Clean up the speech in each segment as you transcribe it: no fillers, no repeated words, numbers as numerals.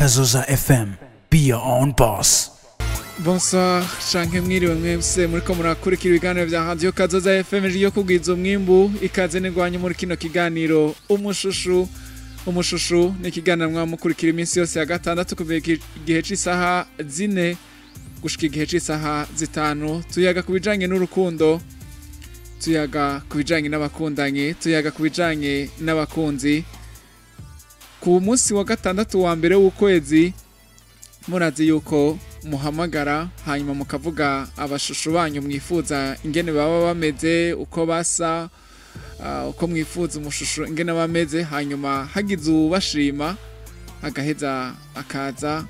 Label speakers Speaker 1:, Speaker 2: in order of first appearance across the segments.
Speaker 1: Kazoza FM. Be your own boss.
Speaker 2: Bonsoir, canke mwiriwe mwese muriko murakurikira ibiganiro vya Radio Kazoza FM yo kugwiza umwimbu ikaze negwanye muri kino kiganiro umushushu ni kiganiro mwamukurikira iminsi yose ya gatandatu kuva igihe c'isaha 4 gushika igihe c'isaha 5 tuyaga kubijanye n'urukundo, tuyaga kubijanye n'abakundanye, tuyaga kubijanye n'abakunzi. Ku munsi wa gatandatu wa mbere w'ukwezi murazi yuko muhamagara hanyuma mukavuga abashushu banyu mwifuza ingene baba bameze, uko basa, uko mwifuza umushushu ingene bameze, hanyuma hagize ubashima agaheza akaza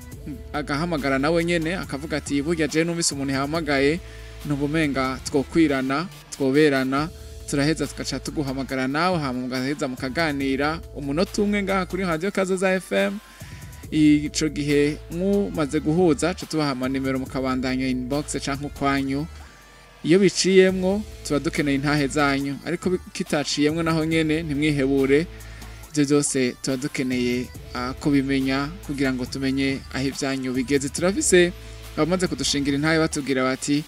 Speaker 2: agahamagara nawe nyene akavuga ati burya je numvise umuntu yahamagaye ntubumenga twokwirana twoberana, turaheza tugaca tuguhamagara nawe hama mugaheza mukaganira umunota umwe ngaha kuri Radio Kazoza FM. Ico gihe mumaze guhuza cyo tubahama nimero mukabandanya inbox canke kwanyu. Iyo biciyemwo tuba dukeneye intahe zanyu, ariko kitaciyemwo naho nyene ntimwihebure, ivyo byose tuba dukeneye kubimenya kugira ngo tumenye aho ivyanyu bigeze. Turafise abamaze kudushingira intahe batubwira bati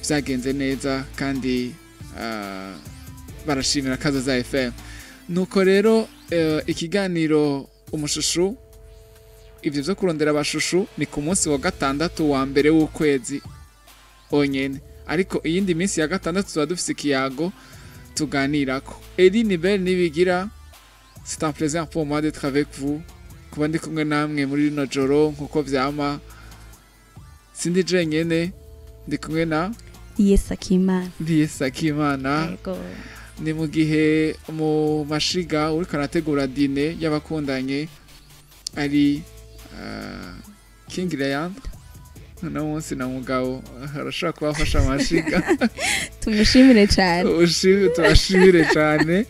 Speaker 2: vyagenze neza kandi barashimira Kazoza FM. Nuko rero ikiganiro umushushu, ivyo vyo kurondera abashushu ni ku munsi wa gatandatu wa mbere w'ukwezi onyene, ariko iyindi minsi ya gatandatu tuba dufise ikiyago tuganirako. Eline Bell nibigira, c'est un plaisir pour moi d'être avec vous, kuba ndi kumwe namwe muri rino joro nkuko vyama. Sindi jenyene, ndi kumwe na Sakimana. Ni mu gihe mu mashiga uriko arategura dine y'abakundanye ari King Leon na munsi na mugabo arashaka kubafasha amashiga.
Speaker 3: Tumushimire cyane.
Speaker 2: Tubashimire cyane.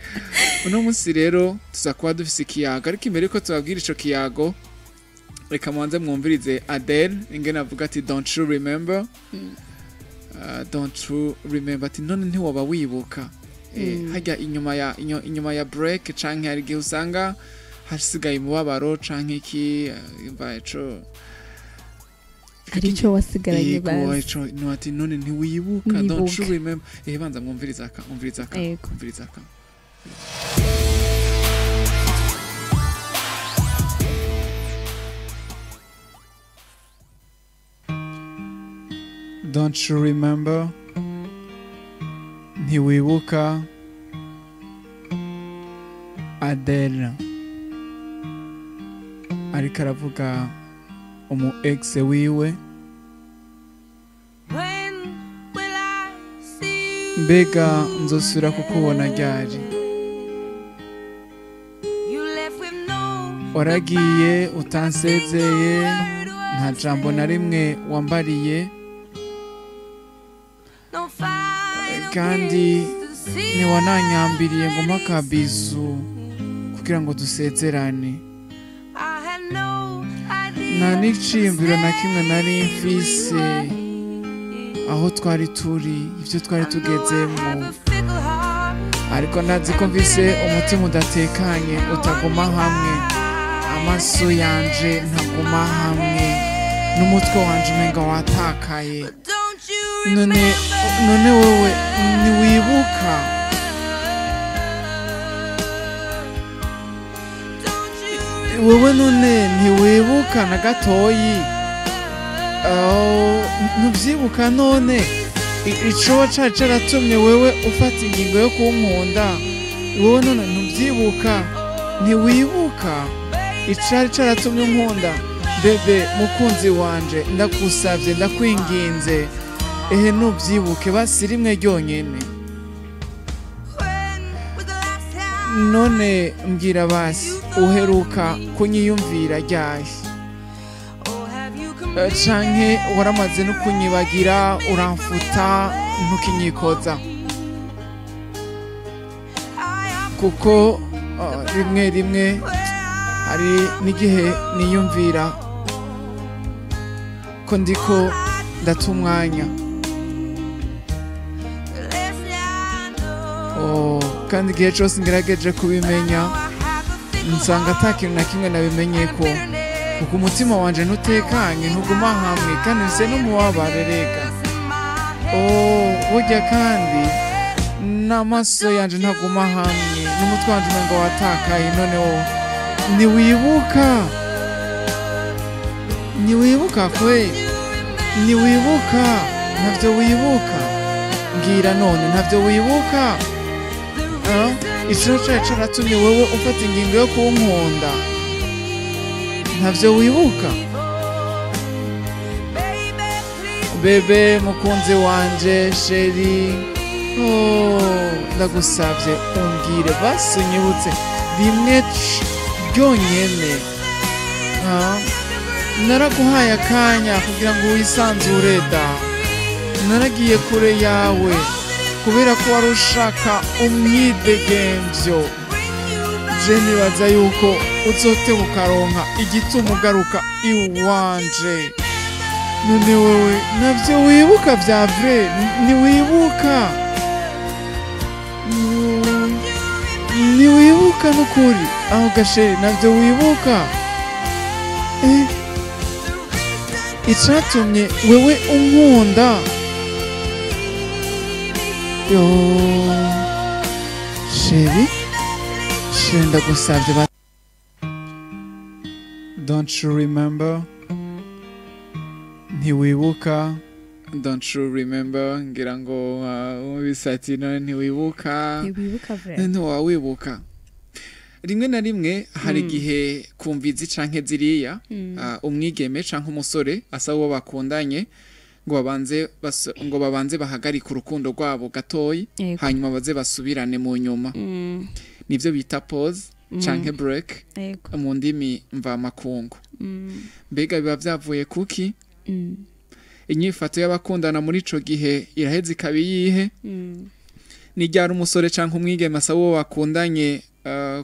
Speaker 2: Uno munsi rero tuza kuba dufise ikiyago, ariko imbere ko tubabwira ico kiyago reka mwanze mwumvirize Adele ingene avuga ati don't you remember. Don't you remember ati none ntiwoba wibuka. Hajya inyuma ya break canke hari gihe usanga hasigaye umubabaro canke iki imva ico
Speaker 3: arico wasigaranye
Speaker 2: bazi ico no ati none ntiwibuka. Don't you remember. Banza mwumviriza ka. Don't you remember, ntiwibuka. Adele ariko aravuga umu ex wiwe. Mbega nzosubira kukubona ryari? Waragiye utansezeye, nta jambo na rimwe wambariye, kandi ntiwananyambiriye ngo makabizu kugira ngo dusezerane. Nta n'iciyumviro na kimwe nari mfise aho twari turi, ivyo twari tugezemwo, ariko nazi ko mfise umutima udatekanye utaguma hamwe, amaso yanje ntaguma hamwe, n'umutwe wanje umenga watakaye. None wewe ntiwibuka? Wewe none ntiwibuka na gatoyi? Ntuvyibuka none ico cari caratumye wewe ufata ingingo yo kunkunda? Wewe none ntuvyibuka? Ntiwibuka icari caratumye unkunda? Bebe mukunzi wanje, ndagusavye ndakwinginze, ntuvyibuke basi rimwe ryonyene. None mbwira basi uheruka kunyiyumvira ryari? Canke waramaze no kunyibagira uramfuta ntukinyikoza? Kuko rimwe hari n'igihe niyumvira ko ndiko ndata umwanya. kandi igihe cyose ngerageje kubimenya nsanga ata kintu na kimwe nabimenye ko kuko umutima wanje ntutekanye ntuguma hamwe kandi nse n'umubabare rega burya kandi n'amaso yanje ntaguma hamwe n'umutwe wanje umengo watakaye noneho ntiwibuka kwe ntiwibuka ntavyo wibuka mbwira none ntavyo wibuka ico cari caratumye wewe ufata ingingo yo kunkunda ntavyo wibuka bebe mukunzi wanje sheri ndagusavye umbwire basi unyibutse rimwe ryonyene naraguhaye akanya kugira ngo wisanzure da naragiye kure yawe kubera ko wari ushaka umwidegemvyo je nibaza yuko uzotebuka ukaronka igituma ugaruka iwanje none wewe navyo wibuka vya vrai ntiwibuka n'ukuri aho gashere navyo wibuka icatumye wewe unkunda yo sheri ndagusavye don't you remember ntiwibuka don't you remember ngira ngo bisati none ntiwibuka ntiwawibuka rimwe na rimwe hari igihe kumvizi canke ziriya umwigeme canke umusore asaba uwo bakundanye ngo babanze bahagarika urukundo rwabo gatoyi hanyuma baze basubirane mu nyuma nivyo bita pause canke break mu ndimi mvamakungu mbega biba vyavuye kuki inyifato y'abakundana muri ico gihe iraheze ikabiyihe ni ryari umusore canke umwigeme asaba uwo bakundanye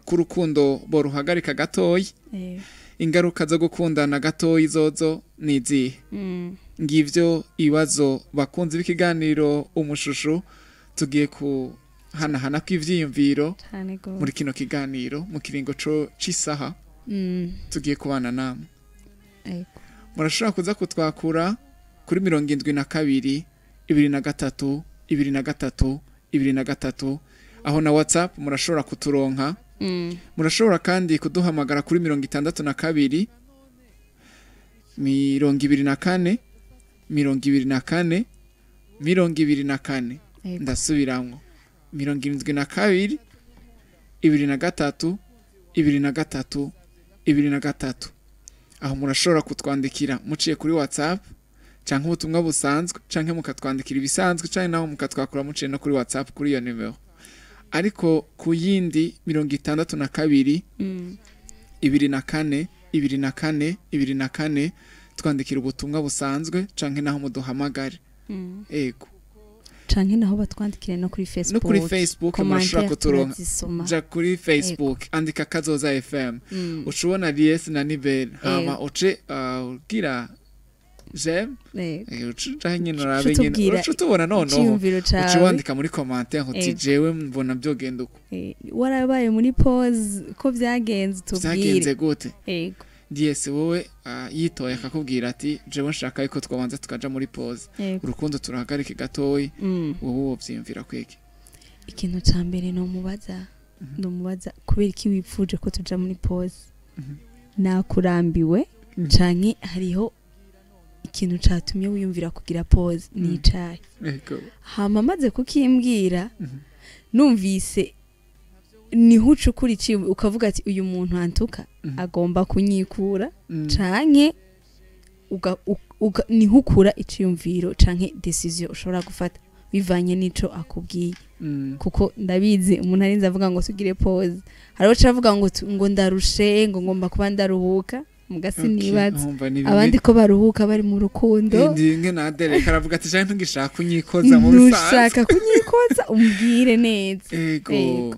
Speaker 2: ku rukundo boruhagarika gatoyi ingaruka zo gukundana gatoyi zozo nizihe ngivyo ibibazo bakunze b'ikiganiro umushushu tugiye kuhanahana kw'ivyiyumviro muri kino kiganiro mu kiringo c'isaha tugiye kubana namwe murashobora kuza kutwakura kuri 72 23 23 23 aho na WhatsApp murashobora kuturonka murashobora kandi kuduhamagara kuri 62 24 24 24 ndasubiramwo 72 23 23 23 aho murashobora kutwandikira muciye kuri WhatsApp canke ubutumwa busanzwe canke mukatwandikira ibisanzwe canke naho mukatwakura muciye no kuri WhatsApp kuri iyo nimero ariko ku yindi 62 24 24 twandikira ubutumwa busanzwe canke naho muduhamagare ego
Speaker 3: canke naho batwandikire no kuri Facebook
Speaker 2: murashobora kuturonka ja kuri Facebook andika Kazoza FM ucubona Lies na Nibel hama uce ugira jem uca nyine urabe nyine ucutubona noneho uciwandika muri commentaire uti jewe mbona byogenda uko
Speaker 3: warabaye muri pause ko vyagenze tubwire
Speaker 2: vyagenze gute ego Yes wowe yitoye akakubwira ati jewe nshaka yuko twabanza tukaja muri pause urukundo turahagarika gatoyi wowe wovyimvira kweke
Speaker 3: ikintu ca mbere no mubaza kubera iki wipfuje ko tuja muri pause nakurambiwe canke hariho ikintu catumye wiyumvira kugira pause nicaye hama maze kukimbwira numvise ni hucukuri ci ukavuga ati uyu muntu antuka agomba kunyikura canke ni hukura iciyumviro canke decision ushobora gufata bivanye nico akubwiye kuko ndabizi umuntu arinze avuga ngo tugire pause hariho cavuga ngo ndarushe ngo ngomba kuba ndaruhuka mugasi nibaza abandi ko baruhuka bari mu rukundo
Speaker 2: ndinge nadere karavuga ati cyane ngishaka kunyikoza mu bisanzwe
Speaker 3: ushaka kunyikoza umbwire neza
Speaker 2: ego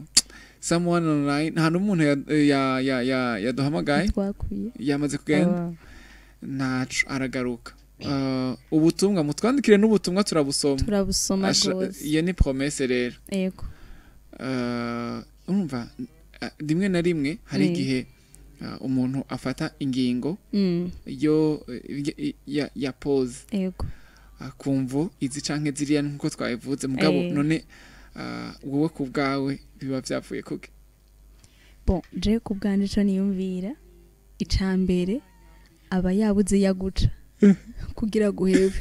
Speaker 2: someone online hano umuntu yaduhamagaye yamaze kugenda nacu aragaruka ubutumwa mutwandikire n'ubutumwa turabusoma
Speaker 3: gose
Speaker 2: iyo ni promesse rero
Speaker 3: yego
Speaker 2: umva rimwe na rimwe hari igihe umuntu afata ingingo yo ya pause
Speaker 3: yego
Speaker 2: kumvo izi canke ziriya nkuko twabivuze mugabo none wowe ku bwawe biba byavuye kuki
Speaker 3: bon je ku bwanje cyo niyumvira icambere aba yabuze yaguca kugira guhebe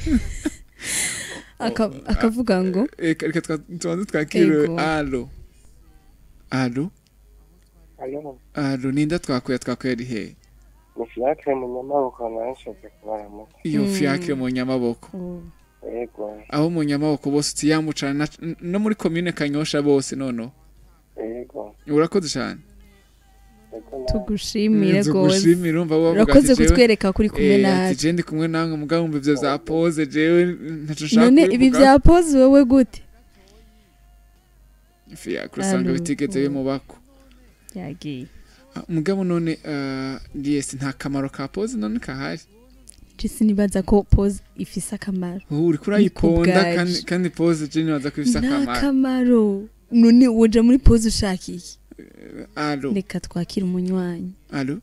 Speaker 3: akavuga ngo
Speaker 2: reka tubanze twakire alo ninda twakuye ari he
Speaker 4: fiacre mu nyamaboko nashoze kubaramo
Speaker 2: iyo fiacre mu nyamaboko
Speaker 4: yego
Speaker 2: aho mu nyamaboko bose tiyamucana no muri commune Kanyosha bose nono
Speaker 4: yego
Speaker 2: urakoze cyane
Speaker 3: tugushimire gose
Speaker 2: tugushimire umva bavuga
Speaker 3: urakoze kutwereka kuri kumwe nawe
Speaker 2: je ndi kumwe nawe mugabo umva ivyo za pause jewe ntacushaka
Speaker 3: none ibi bya pause wewe gute
Speaker 2: fiacre usanga bitigeze bimubako
Speaker 3: yagiye
Speaker 2: mugabo none yes nta kamaro ka pause none kahari
Speaker 3: Jisi nibaza ko pause ifise akamaro
Speaker 2: uri kurayiponda kandi pause je nibaza ko ifise akamaro
Speaker 3: nta kamaro none woja muri pause ushaka iki
Speaker 2: alo
Speaker 3: reka twakira umunywanyi
Speaker 2: alo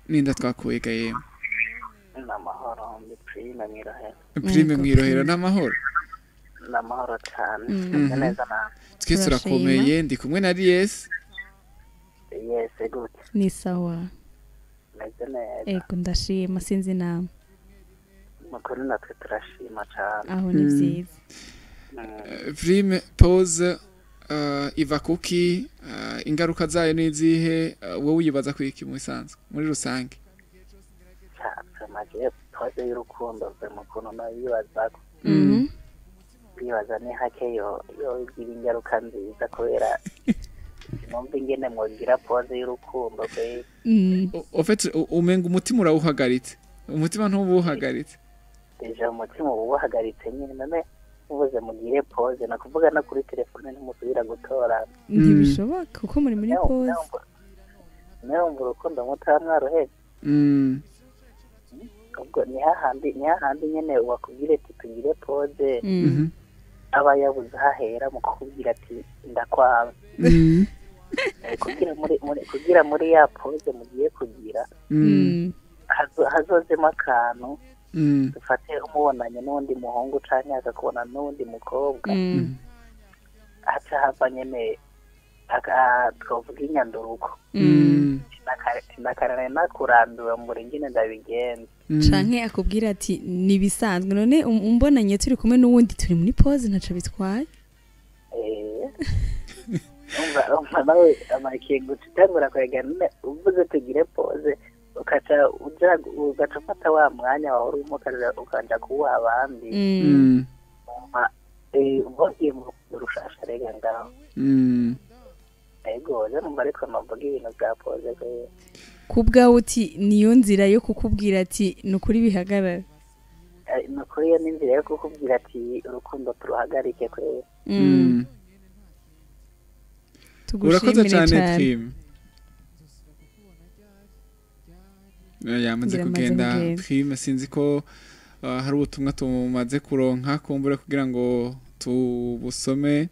Speaker 2: ninda twakuye gaye
Speaker 4: n'amahoro prime
Speaker 2: mwirohero n'amahoro
Speaker 4: n'amahoro cyane neza na
Speaker 2: twese turakomeye ndi kumwe na yes
Speaker 4: good
Speaker 3: ni sawa
Speaker 4: meze neza
Speaker 3: ego ndashima sinzi nama
Speaker 4: makuru natwe turashima cyane
Speaker 3: aho ni byiza
Speaker 2: prime pause iva kuki ingaruka zayo nizihe wowe uyibaza kwiki mu bisanzwe muri rusange
Speaker 4: maje pause y'urukundo mu kono na wibaza bibaza ni hake yo igira ingaruka nziza kubera numva ingene mwogira pause y'urukundo be
Speaker 2: ofete umenga umutima urawuhagaritse umutima ntubuhagaritse
Speaker 4: deja umutima ubuhagaritse nyine none uvuze mugire pause nakuvuga na kuri telefone ntimusubira gutora
Speaker 3: ntibishoboka kuko muri pause
Speaker 4: nawe umva urukundo mutamwarohe ubwo ni hahandi nyene wakubwire ati tugire pause aba yabuze hahera mu kukubwira ati ndakwaba kugira muri ya pause mugiye kugira hazozemo akantu dufate umubonanye n'undi muhungu canke akakubona n'undi mukobwa haca hava nyene twavuga inyanduruko nakarane nakurandura mbura ingene ndabigenza
Speaker 3: canke akubwira ati nibisanzwe none umbonanye turi kumwe n'uwundi turi muri pause ntaco bitwaye
Speaker 4: umva nawe amakingu tutangura kwegana uvuze tugire pause ugaca ufata wa mwanya wahora urimo ukaja kuwuha abandi ugiye mu rushasha rega ngaho ego numva ariko navuga ibintu bya pause
Speaker 3: kubwawe uti niyo nzira yo kukubwira ati nukuri bihagarara
Speaker 4: nukuri iyo ni nzira yo kukubwira ati urukundo turuhagarike kwera
Speaker 2: urakoze cyane Prime yamaze kugenda Prime sinzi ko hari ubutumwa tumaze kuronka kumbura kugira ngo tubusome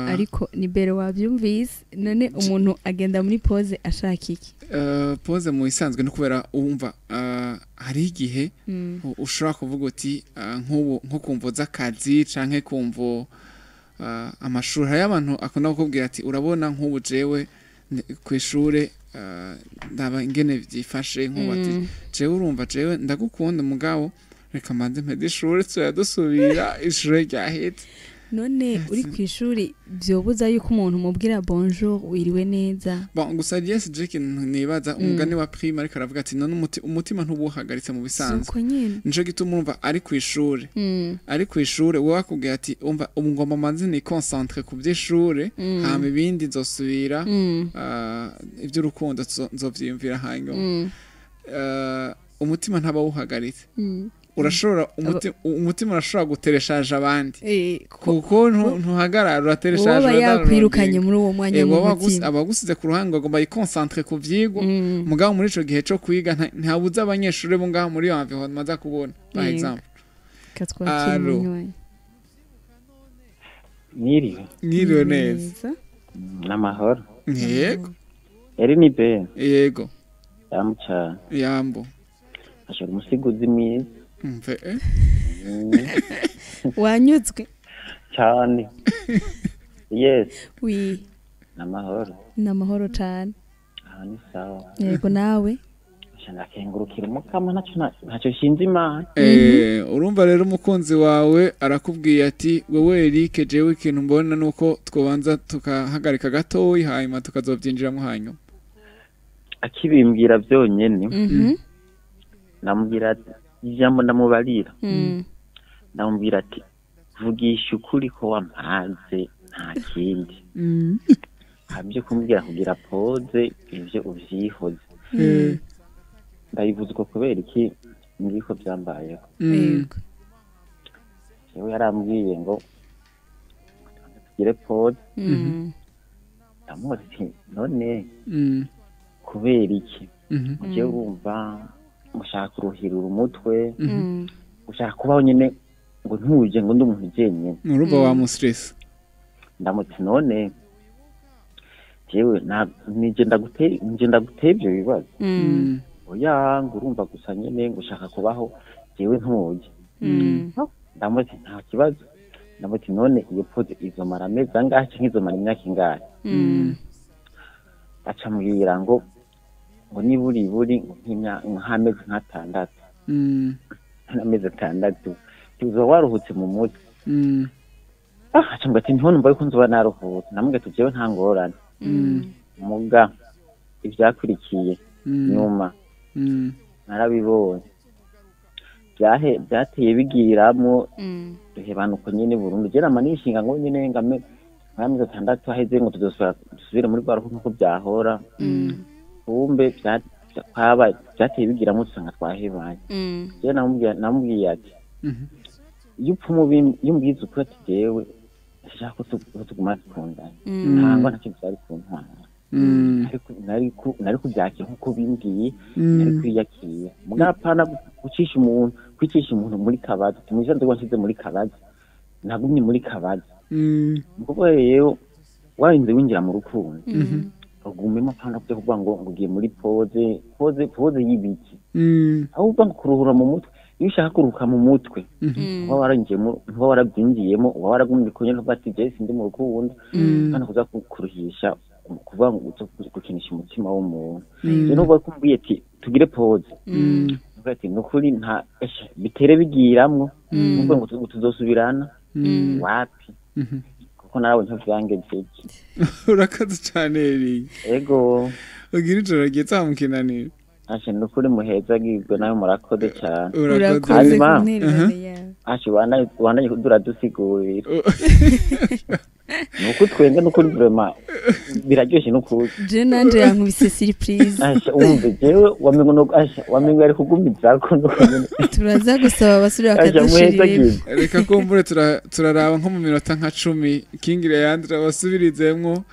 Speaker 3: ariko ni bere wabyumvise none umuntu agenda muri pause ashaka iki
Speaker 2: pause mu isanzwe no kubera umva hari igihe ushobora kuvuga uti nko kumvo z'akazi canke kumvo amashuri hari abantu akunda kukubwira ati urabona nk'ubu jewe ku ishure ndaba ingene byifashe nk'ubati jewe urumva jewe ndagukunda mugabo reka mbanze mpede ishure tuyadusubira ishure ryahetse
Speaker 3: none uri ku ishuri byobuza yuko umuntu mubwira bonjour wiriwe neza
Speaker 2: bon gusa yes Jake nibaza umugani wa Prime ariko aravuga ati none umutima ntubuhagaritse mu bisanzwe nico gituma urumva ari ku ishuri wowe akubwira ati umva ngomba manzi ni concentre ku by'ishure hama ibindi nzosubira iby'urukundo nzovyiyumvira hanyuma umutima ntabawuhagaritse urashobora umutima urashobora gutereshaje abandi kuko ntuhagarara uratereshaje
Speaker 3: wowe yakwirukanye muri uwo mwanya w'umutima
Speaker 2: abagusize ku ruhande bagomba yiconcentre ku vyigwa mugabo muri ico gihe cyo kwiga ntabuze abanyeshuri bo ngaho muri environnement maza kubona par exemple
Speaker 4: Niriwe
Speaker 2: neza
Speaker 4: n'amahoro
Speaker 2: yego
Speaker 5: eri ni be
Speaker 2: yego
Speaker 5: yamuca
Speaker 2: yambo
Speaker 5: ashobora umusiguzi mwiza
Speaker 2: mve
Speaker 3: wanyuzwe
Speaker 5: cyane yes
Speaker 3: wi
Speaker 5: namahoro
Speaker 3: cyane
Speaker 5: aha ni sawa
Speaker 3: yego nawe
Speaker 5: ndakengurukira umukama ntacyo shinze imana
Speaker 2: urumva rero umukunzi wawe arakubwiye ati wewe Eric jewe ikintu mbona nuko twobanza tukahagarika gatoyi hanyuma tukazobyinjiramo hanyuma
Speaker 5: akibimbwira byonyene namubwira ati ijambo ndamubarira namubwira ati vugisha ukuri ko wamaze nta kindi habyo kumbwira kugira pose ivyo uvyihoze ndayivuze uko kubera iki ngiko byambayeho
Speaker 3: yego
Speaker 5: yewe yarambwiye ngo tugire pose ndamuzi none kubera iki ugiye wumva gushaka uruhirura umutwe gushaka kubaho nyine ngo ntuje ngo ndi umuntu jenyine
Speaker 2: urumva wa mustress
Speaker 5: ndamuti none jewe nije ndaguteye ibyo bibazo oya ngo urumva gusa nyine gushaka kubaho jewe ntuje ndamuti nta kibazo ndamuti none iyo pose izomara amezi angahe canke izomara imyaka ingahe aca mbwira ngo niburi nk'amezi nk'atandatu n'amezi atandatu tuzoba waruhutse mu mutwe aca mbwira ati ntiho yuko nzoba naruhutse namubwira ati jewe nta ngorane muga ivyakurikiye nyuma narabibonye byateye bigiramwo duhebana uko nyine burundu je nama nishinga ngo nyine ngame amezi atandatu aheze ngo dusubire muri rwa rukundo nk'uko byahora kumbe byateye bigiramwo dusanga twahebanye je namubwiye ati iyo umbwiza ukuri ati jewe ndashaka ko tuguma dukundana ntabwo ntacyo byari kuntwara nari kubyakira nk'uko bimbwiye nari kwiyakira mugapana kwicisha umuntu muri kabaza tumwiza nzi wanshyize muri kabaza nagumye muri kabaza kuko rero warinze winjira mu rukundo ugumemo apana byo kuvuga ngo ugiye muri pose y'ibiki aho uva kuruhura mu mutwe iyo ushaka kuruhuka mu mutwe uba warabyinjiyemo uba waragumye kunyura uvuga ati je sindi mu rukundo kandi kuza kuruhisha kuvuga ngo gukinisha umutima w'umuntu rero uvuga ko mbwiye ati tugire pose uvuga ati nukuri nta bitere bigiramwo uvuga ngo tuzosubirana wapi kuko nawe ntavyangejeje
Speaker 2: urakaze cyane Eri
Speaker 5: ego
Speaker 2: ugira ijoro ryiza mukinanira
Speaker 5: ashe nukuri muheza gibwe nawe murakode cyane
Speaker 3: urakoze kuntereranya
Speaker 5: ashe wananye kudura dusigurira nuko twenga nukuri vraiment biraryoshe nukuri
Speaker 3: je nanje yankubise surprise
Speaker 5: ashe umve jewe wamengo ari kugumiza ko nukuri
Speaker 3: turaza gusaba abasuri bakadushirira
Speaker 2: reka kumbure turaraba nko mu minota nka 10 kingire yandira basubirizemwo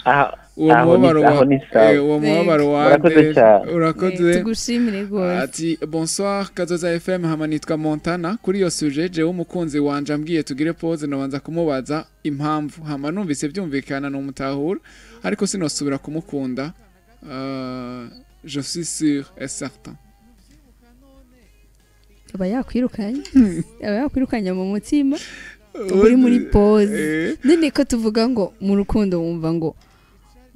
Speaker 2: uwo mubabaro wande urakoze
Speaker 3: tugushimire gose
Speaker 2: ati bonsoir Kazoza FM hamanitwa Montana kuri iyo sujet je umukunzi wanje ambwiye tugire pause nabanza kumubaza impamvu hama numvise byumvikana no mutahura ariko sinosubira kumukunda je suis sûr et certain
Speaker 3: aba yakwirukanye mu mutima uri muri pause none ko tuvuga ngo mu rukundo wumva ngo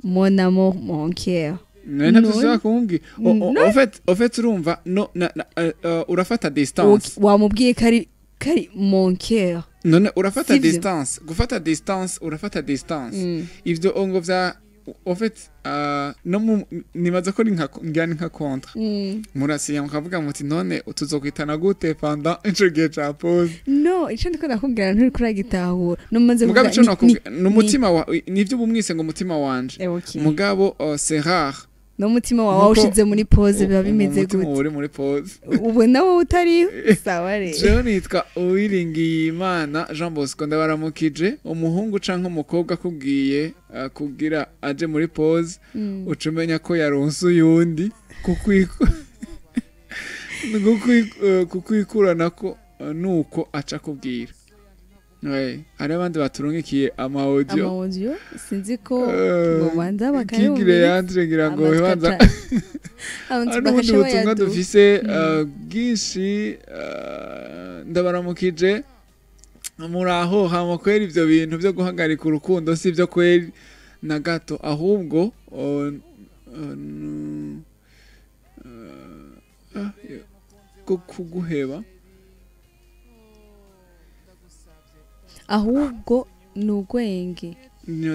Speaker 3: mon amour mon cœur
Speaker 2: none tuza kumubwi en fait urumva urafata distance
Speaker 3: wamubwiye kari mon cœur
Speaker 2: none urafata distance gufata distance urafata distance ivyo ongo vya en fait nibaza ko nka contre murasiya mukavuga muti none tuzokwitana gute pendant ico gihe ca pause
Speaker 3: no ico ndiko ndakubwira nturi kuragitahura numaze
Speaker 2: kuvuga n'umutima wa nivyo bumwise ngo umutima wanje mugabo c'est rare
Speaker 3: no mutima wawe ushize muri pause biba bimeze gute
Speaker 2: uri muri pause
Speaker 3: ubu nawe utari sawa rero
Speaker 2: je nitwa Uwiringiye Imana Jean Bosco ndabaramukije umuhungu canke umukobwa kubwiye kugira aje muri pause ucumenya ko yaronse uyundi kukwikurana ko nuko aca kubwira hari abandi baturungikiye ama audio
Speaker 3: sinzi ko bobanza bakarumva
Speaker 2: kigire yandire ngira ngo banza n'ubundi butumwa dufise bwinshi ndabaramukije muraho hama kweri ivyo bintu byo guhagarika urukundo si byo kweri na gato ahubwo kuguheba
Speaker 3: ahubwo nugwenge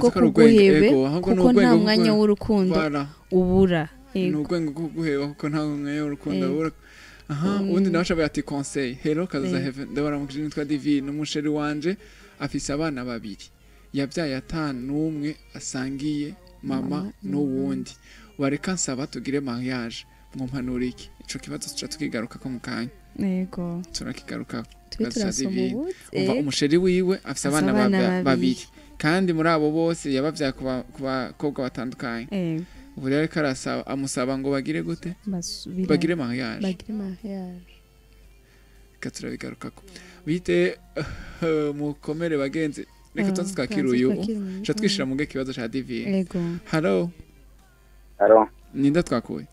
Speaker 3: ko kuguhebe kuko nta mwanya w'urukundo ubura
Speaker 2: nugwenge kuguheba kuko nta mwanya w'urukundo ubura aha ubundi nawe shabaye ati conseil hello kaza heaven ndabaramukije nitwa Divine umusheri wanje afise abana babiri yabyaye atanumwe asangiye mama n'uwundi wareka nsaba tugire mariage mwumpanura iki ico kibazo tuca tukigaruka ko mukanya
Speaker 3: yego
Speaker 2: turakigaruka umva umusheri wiwe afise abana babiri kandi muri abo bose yabavyaye ku bakobwa batandukanye ubu rero karasaba amusaba ngo bagire gute bagire mariage katurabigarukako bite mukomere bagenzi reka tonse twakiruyu cha twishira mu kibazo cha Divine hello ninda twakuye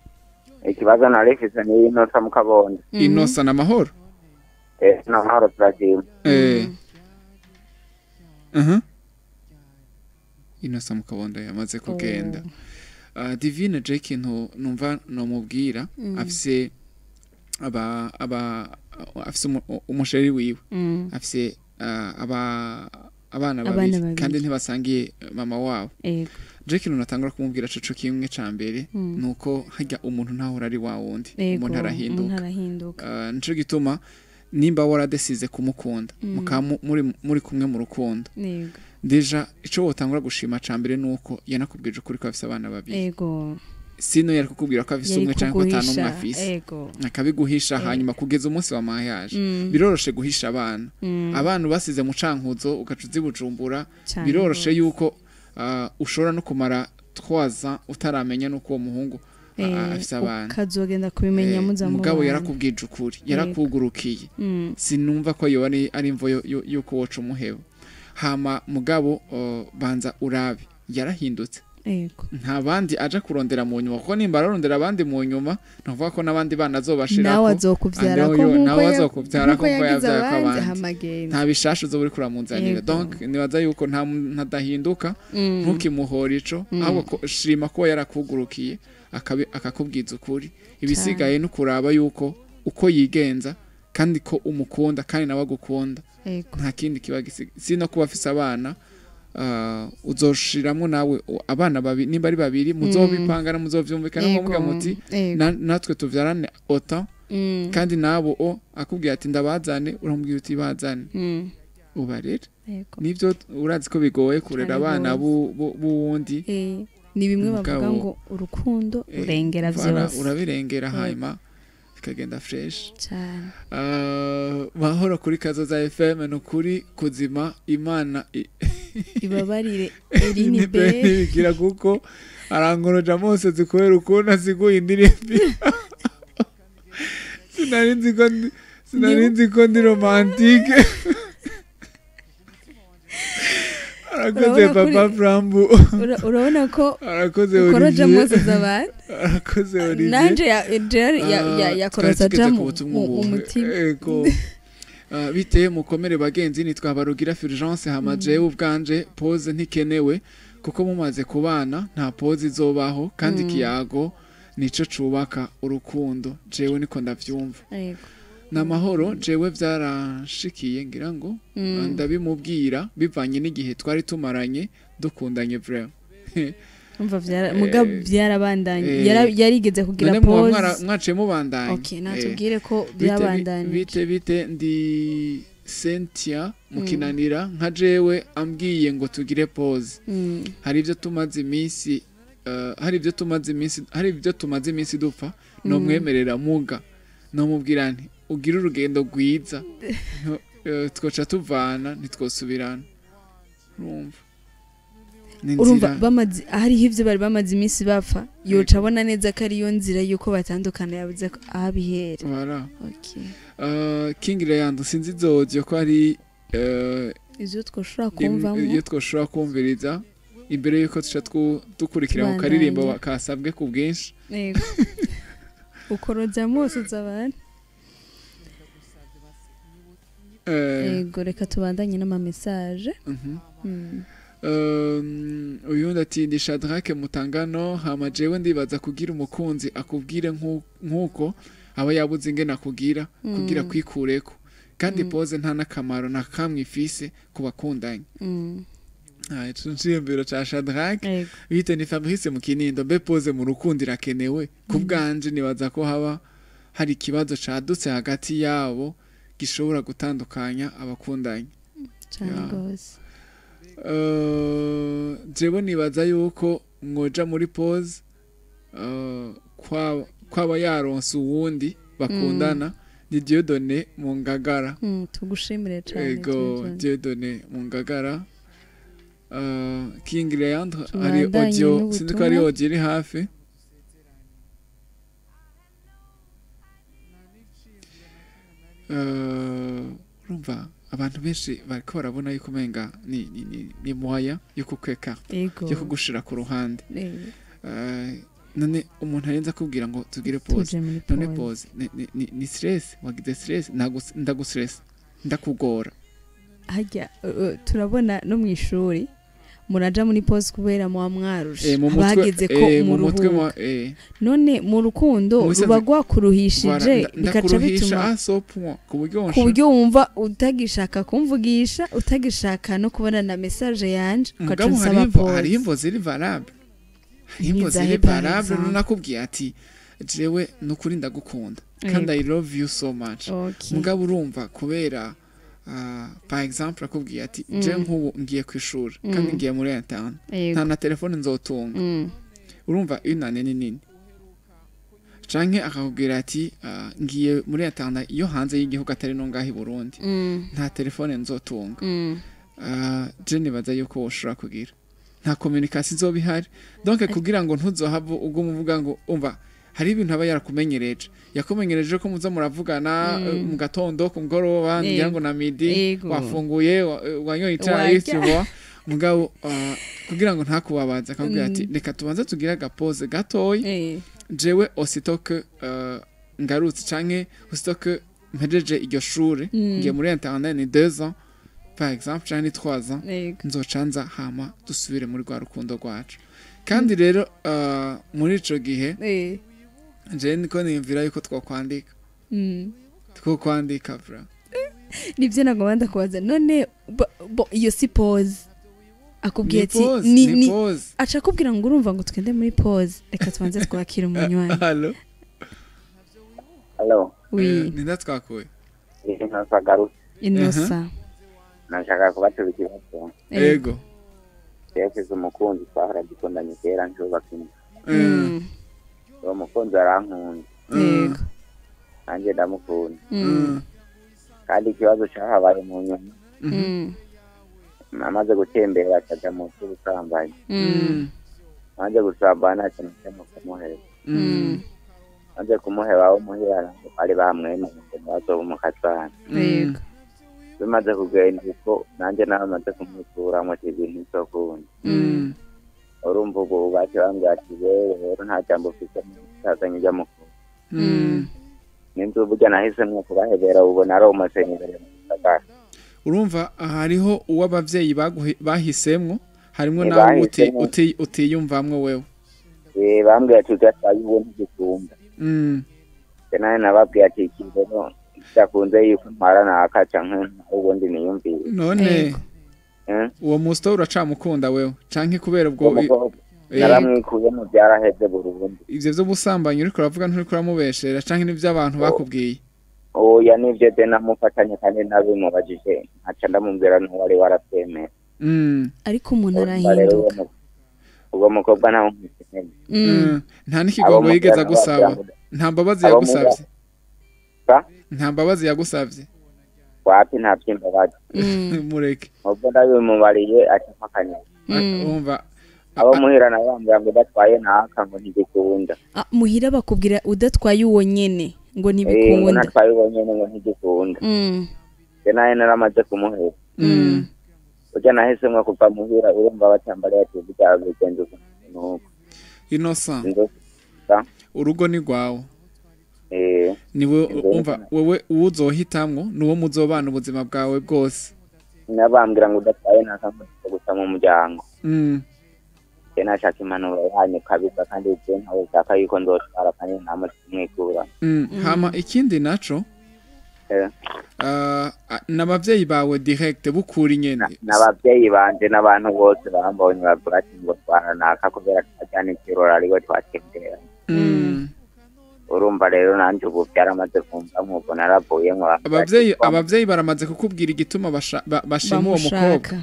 Speaker 6: ikibazo narifise ni inosa mu kabondo
Speaker 2: inosa na mahoro
Speaker 6: na mahoro turagiye
Speaker 2: inosa mu kabondo yamaze kugenda Divine Jake numva no mubwira afise afise umusheri wiwe afise abana babiri kandi ntibasangiye mama wabo Jake natangura kumubwira coco kimwe ca mbere nuko hajya umuntu ntahora ari wa wundi umuntu arahinduka nico gituma nimba waradesize kumukunda muri kumwe mu rukundo deja ico wotangura gushima ca mbere nuko yanakubwije ukuri ko afise abana babiri sino yari kukubwira ko afise umwe canke atanu umwe afise akabiguhisha hanyuma kugeza umunsi wa mariage biroroshe guhisha abana basize mu cankuzo ugacuza Bujumbura biroroshe yuko ushobora no kumara 3 ans utaramenya nuko uwo muhungu afise abana
Speaker 3: ukazogenda kubimenya muzamura
Speaker 2: mugabo yarakubwije ukuri yarakugurukiye sinumva ko yo ari imvo yuko woca umuhebo hama mugabo banza urabe yarahindutse nta bandi aja kurondera mu nyuma kuko nimba ararondera abandi mu nyuma ntuvuga ko n'abandi bana azobashirako
Speaker 3: nawe azokuvyara
Speaker 2: ko yavyaye abandi nta bishashu zo buri kuramuzanira donc nibaza yuko ntadahinduka ntukimuhora ico ahubwo shima ko yarakugurukiye akakubwiza ukuri ibisigaye no kuraba yuko uko yigenza kandi ko umukunda kandi nawe agukunda nta kindi kiba sino kuba afise abana uzoshiramwo nawe abana babiri nimba ari babiri muzobipangana muzovyumvikana ngombwa muti natwe tuvyarane autant kandi nabo akubwiye ati ndabazane uramubwira uti bazane ubarere nivyo urazi ko bigoye kurera abana buwundi
Speaker 3: ni bimwe bavuga ngo urukundo urengera vyose
Speaker 2: urabirengera hanyuma bikagenda fresh
Speaker 3: cyane
Speaker 2: mahoro kuri Kazoza FM no kuri kuzima Imana
Speaker 3: ibabarire Eline be
Speaker 2: bigira kuko arangoroja mose zikorera ukuntu aziguye indirimbi sinarinzi ko ndi romantique arakoze papa Frambu
Speaker 3: urabona ko
Speaker 2: arakoze
Speaker 3: ukoroja mose zabana
Speaker 2: arakoze Olivier
Speaker 3: nanje yakoroza jamu umutima
Speaker 2: ego biteye mukomere bagenzi nitwa barugira Fulgence hamaje ubwanje pose ntikenewe kuko mumaze kubana nta pose izobaho kandi kiyago nico cubaka urukundo jewe niko ndavyumva na mahoro jewe vyarashikiye ngira ngo ndabimubwira bivanye n'igihe twari tumaranye dukundanye vraiment
Speaker 3: umva vyarabandanye yarigeze kugira pause
Speaker 2: mwaciye mubandanye
Speaker 3: okay natubwire ko byabandanye
Speaker 2: bite ndi Cynthia mukinanira nka jewe ambwiye ngo tugire pause hari ivyo tumaze iminsi hari ivyo tumaze iminsi dupfa no mwemerera muga no mubwira nti ugira urugendo rwiza twoca tuvana ntitwosubirana
Speaker 3: urumva bamaze hariho ivyo bari bamaze iminsi bapfa yoca abona neza ko ariyo nzira yuko batandukana yabuze ahabihera
Speaker 2: voilà okay King Leandro sinzi zoje ko ari
Speaker 3: izo twoshobora kumvamo
Speaker 2: iyo twoshobora kumviriza imbere yuko tuca dukurikira mu karirimbo kasabwe ku bwinshi
Speaker 3: yego ukoroza musuza abantu yego reka tubandanye n'ama message
Speaker 2: uyundi ati ndi Shadrake Mutangano hama jewe ndibaza kugira umukunzi akubwire nk'uko aba yabuze ingene akubwira kugira kwikureko kandi pose nta nakamaro na kamwe ifise ku bakundanye Tunshiyembero cha Shadrake bite ni Fabrice mu Kinindo mbe pose mu rukundo irakenewe kubganje nibaza ko haba hari ikibazo cadutse hagati yabo gishobora gutandukanya abakundanye jewe nibaza yuko mwoja muri pose kwaba yaronse uwundi bakundana ni Dieudonné mu Ngagara
Speaker 3: tugushimire cyane
Speaker 2: yego Dieudonné mu Ngagara King Leandre ari audio sinzi ko ari audio iri hafi urumva abantu benshi bariko barabona yuko menga ni moya yo kukweka yo kugushira ku ruhande none umuntu arenza kubwira ngo tugire pause none pause ni stress wagize stress ndagustress ndakugora
Speaker 3: hajya turabona no mu ishuri muraja muri pause kubera mu mwarusha bageze ko mu mutwe none mu rukundo ruba rwakuruhishije bikaca bituma ku buryo wumva utagishaka kumvugisha utagishaka no kubona na message yanje ukaca nsaba pause
Speaker 2: hari imvo ziri valable imvo ziri valable nakubwiye ati jewe nukuri ndagukunda kandi I love you so much mugabo urumva kubera par exemple akubwiye ati je nk'ubu ngiye ku ishuri kandi ngiye muri internet nta na telefone nzotunga urumva inane nini canke akakubwira ati ngiye muri internet iyo hanze y'igihugu atari no ngahi Burundi nta telefone nzotunga je nibaza yuko woshobora kugira nta communication izobihari donc kugira ngo ntuzohava ubwo muvuga ngo umva hari ibintu aba yarakumenyereje yakumenyereje ko muza muravugana mu gatondo ku mugoroba ngira ngo na midi wafunguye wanyoye icyayi cyo mugabo kugira ngo ntakubabaza akabwira ati reka tubanze tugira agapose gatoyi jewe ositoke ngarutse canke ositoke mpejeje iryo shure ngiye muri internet ni 2 ans par exemple canke 3 ans nzocanza hama dusubire muri rwa rukundo rwacu kandi rero muri ico gihe je niko niyumvira yuko twakwandika twakwandika bra
Speaker 3: nibyo nagomba kubaza none iyo si pause akubwiye ati ni acha kubwira ngo urumva ngo twende muri pause reka tubanze twakira umunywanyi
Speaker 2: allo
Speaker 3: oui
Speaker 2: ni natwakuye
Speaker 3: inosa
Speaker 6: nashaka kubatura ikibazo
Speaker 2: yego
Speaker 6: yefeze umukunzi twahora dukundanye kera njoba kimwe uwo mukunzi arankunda
Speaker 3: yego
Speaker 6: nanjye ndamukunda kandi ikibazo cyahabaye mu nyuma amaze gutembera akajya mu cy'ubusambanyi nanjye gusambana cyane cyane kumuheba nanjye kumuheba aho muhera bari bamwemeye ngo bazobumukatsana
Speaker 3: yego
Speaker 6: bimaze kugenda uko nanjye namaze kumutura mu kintu cyo kundi urumva ubwo bwacu bambwira ati rero nta jambo ufite mutazanye ijya mukuru n'inzu burya nahisemo kubahebera ubona ari umusenyeri musagara
Speaker 2: urumva hariho uw'abavyeyi bahisemwo harimwo nawe utiyumvamwo wewe
Speaker 6: bambwira ati udatwaye uwo ntigikunda nawe nababwiye ati ikintu cyakunze yuko ntwara naka canke ubundi niyumvire
Speaker 2: none uwo musto uracamukunda wewe canke kubera ubwo
Speaker 6: yaramwikuye mu byaraheze burundu
Speaker 2: ivyo byo gusambanya uriko uravuga nturi kuramubeshera canke nivyo abantu bakubwiye
Speaker 6: oya nivyo de namufatanye kandi nabi mubajije ntaca ndamubwira n'uwari waratemera
Speaker 3: ariko umuntu arahinduka
Speaker 6: ubwo mukobwa ntawe
Speaker 2: nta n'ikigongo yigeze gusaba nta mbabazi yagusabye nta mbabazi yagusabye
Speaker 6: wapi nta byimbabazi
Speaker 2: mureke
Speaker 6: ubwo ndabimubariye atafakanye
Speaker 2: umva
Speaker 6: abo muhira na bambwira ngo udatwaye naka ngo ntigikunda
Speaker 3: muhira bakubwira udatwaye uwo nyene ngo ntibikunda
Speaker 6: udatwaye uwo nyene ngo ntigikunda naye naramaze kumuhera burya nahisemwo kuva muhira urumva batambariye ati burya bigenze nuko
Speaker 2: Innocent urugo ni rwawe niwe umva wewe uzohitamwo nuwo muzobana ubuzima bwawe bwose
Speaker 6: nabambwira ngo udataye ntakamutse gusa mu muryango nashaka impanuro yanyu kabisa kandi je ntawe nshaka yuko nzotwara kandi nta mwikura
Speaker 2: hama ikindi naco n'abavyeyi bawe direct bukuri nyene
Speaker 6: n'abavyeyi banje n'abantu bose bambonye bavuga ati ngo twaranaka kubera twajyana ikirora ariko twatembera urumva rero nanje ubu byaramaze kumva nk'uko naravuye
Speaker 2: abavyeyi baramaze kukubwira igituma bashima uwo mukobwa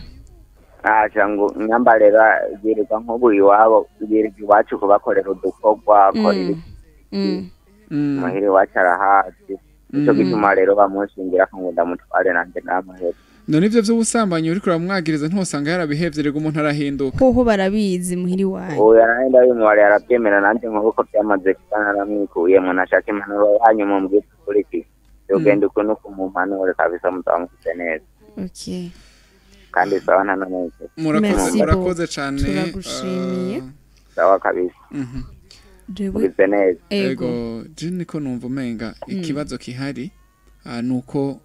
Speaker 6: ngo nyambarera yirirwa nk'ubu iwabo yirirwa iwacu kubakorera udukorwa akorera muhira iwacu arahazi nico gituma rero bamushingira ko ngo ndamutware nanje namahera
Speaker 2: none ivyo vy'ubusambanyi uriko uramwagiriza ntusanga yarabihevye rego umuntu arahinduka
Speaker 3: hoho barabizi muhiri wawe
Speaker 6: yarahenda bimwari arabyemera nanje nk'uko byamaze kana naramwikuyemo nashaka impanuro yanyu mu mbwira kuri iki yogenda ukuntu kumumpanuro kabisa muzamufite neza
Speaker 3: okay
Speaker 6: kandi sawa nta nonese
Speaker 2: murakoze cyane
Speaker 3: turagushimiye
Speaker 6: sawa kabisa Mugeze neza
Speaker 2: ego jini ko numva umenga ikibazo kihari nuko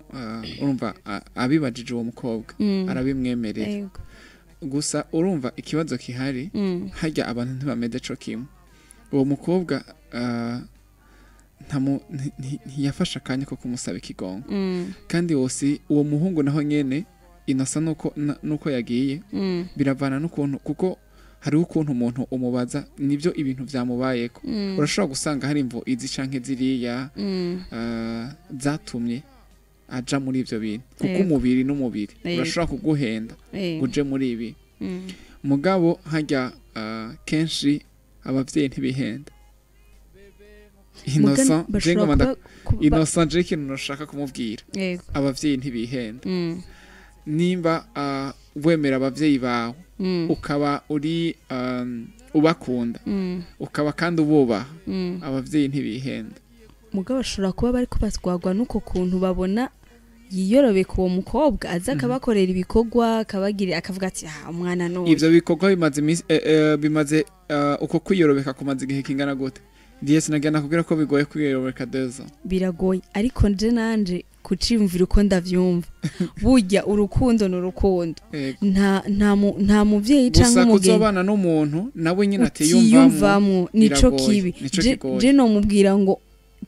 Speaker 2: urumva abibajije uwo mukobwa arabimwemerera gusa urumva ikibazo kihari hajya abantu ntibameze co kimwe uwo mukobwa ntiyafasha akanya ko kumusaba ikigongo kandi wose uwo muhungu naho nyene inasa nuko yagiye biravana n'ukuntu kuko hariho ukuntu umuntu umubaza nibyo ibintu byamubayeko urashobora gusanga hari imvo izi canke ziriya zatumye aja muri ivyo bintu kuko umubiri n'umubiri urashobora kuguhenda uje muri ibi mugabo hajya kenshi abavyeyi ntibihenda Innocent je ikintu nashaka kumubwira abavyeyi ntibihenda nimba wemera abavyeyi bawe ukaba uri ubakunda ukaba kandi ububaha abavyeyi ntibihenda
Speaker 3: mugabo ashobora kuba bari kubatwagwa nuko kuntu babona yiyorobeka uwo mukobwa aza akabakorera ibikorwa akabagira akavuga ati umwana none
Speaker 2: ivyo bikorwa bimaze uko kwiyorobeka kumaze igihe kingana gute Dies nagana kubwira ko bigoye kwiyorobeka deza
Speaker 3: biragoye ariko nje nanje kucimvira uko ndavyumva burya urukundo n'urukundo nta muvyeyi canke umugeni
Speaker 2: kuzobana n'umuntu nawe nyine atiyumvamo
Speaker 3: nico kibi je no mubwira ngo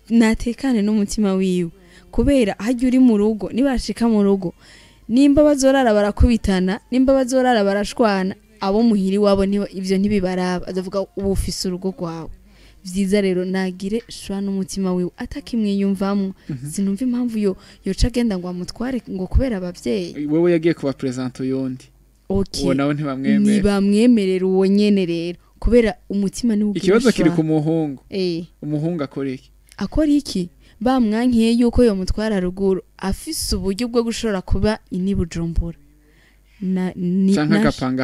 Speaker 3: natekane n'umutima wiwe kubera hajya uri mu rugo nibashika mu rugo nimba bazorara barakubitana nimba bazorara barashwana abo muhiri wabo ivyo ntibibaraba azavuga ubu ufise urugo rwawe vyiza rero nagire shwa n'umutima wiwe atakimwiyumvamo sinumva impamvu yoca agenda ngo amutware ngo kubera abavyeyi
Speaker 2: wewe yagiye kuba present uyondi uwo nawe
Speaker 3: ntibamwemerera uwo nyene rero kubera umutima ni ugira
Speaker 2: ikibazo kiri ku muhungu umuhungu akora iki bamwankiye yuko yo mutwara ruguru afise uburyo bwo gushora kuba inibujumbura canke
Speaker 3: agapanga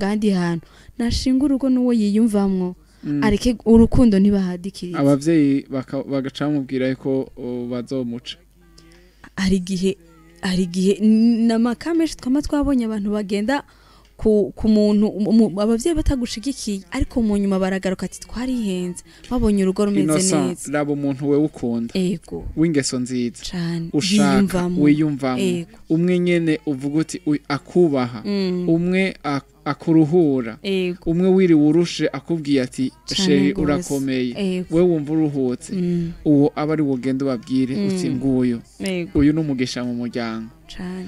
Speaker 3: ahandi hantu nashinga urugo n'uwo yiyumvamwo areke urukundo ntibahadikiriza
Speaker 2: abavyeyi bagaca bamubwira ko bazomuca
Speaker 3: hari igihe n'amakameshi twama twabonye abantu bagenda ku muntu abavyeyi batagushigikiye ariko mu nyuma baragaruka ati twarihenze babonye urugo rumeze neza
Speaker 2: rabo umuntu we ukunda w'ingeso nziza
Speaker 3: ushaka
Speaker 2: wiyumvamo umwe nyene uvuga uti akubaha umwe akuruhura umwe wiriwe urushe akubwiye ati sheri urakomeye we wumva uruhutse uwo aba ari wugenda ubabwire uti nguyu uyu n'umugisha mu muryango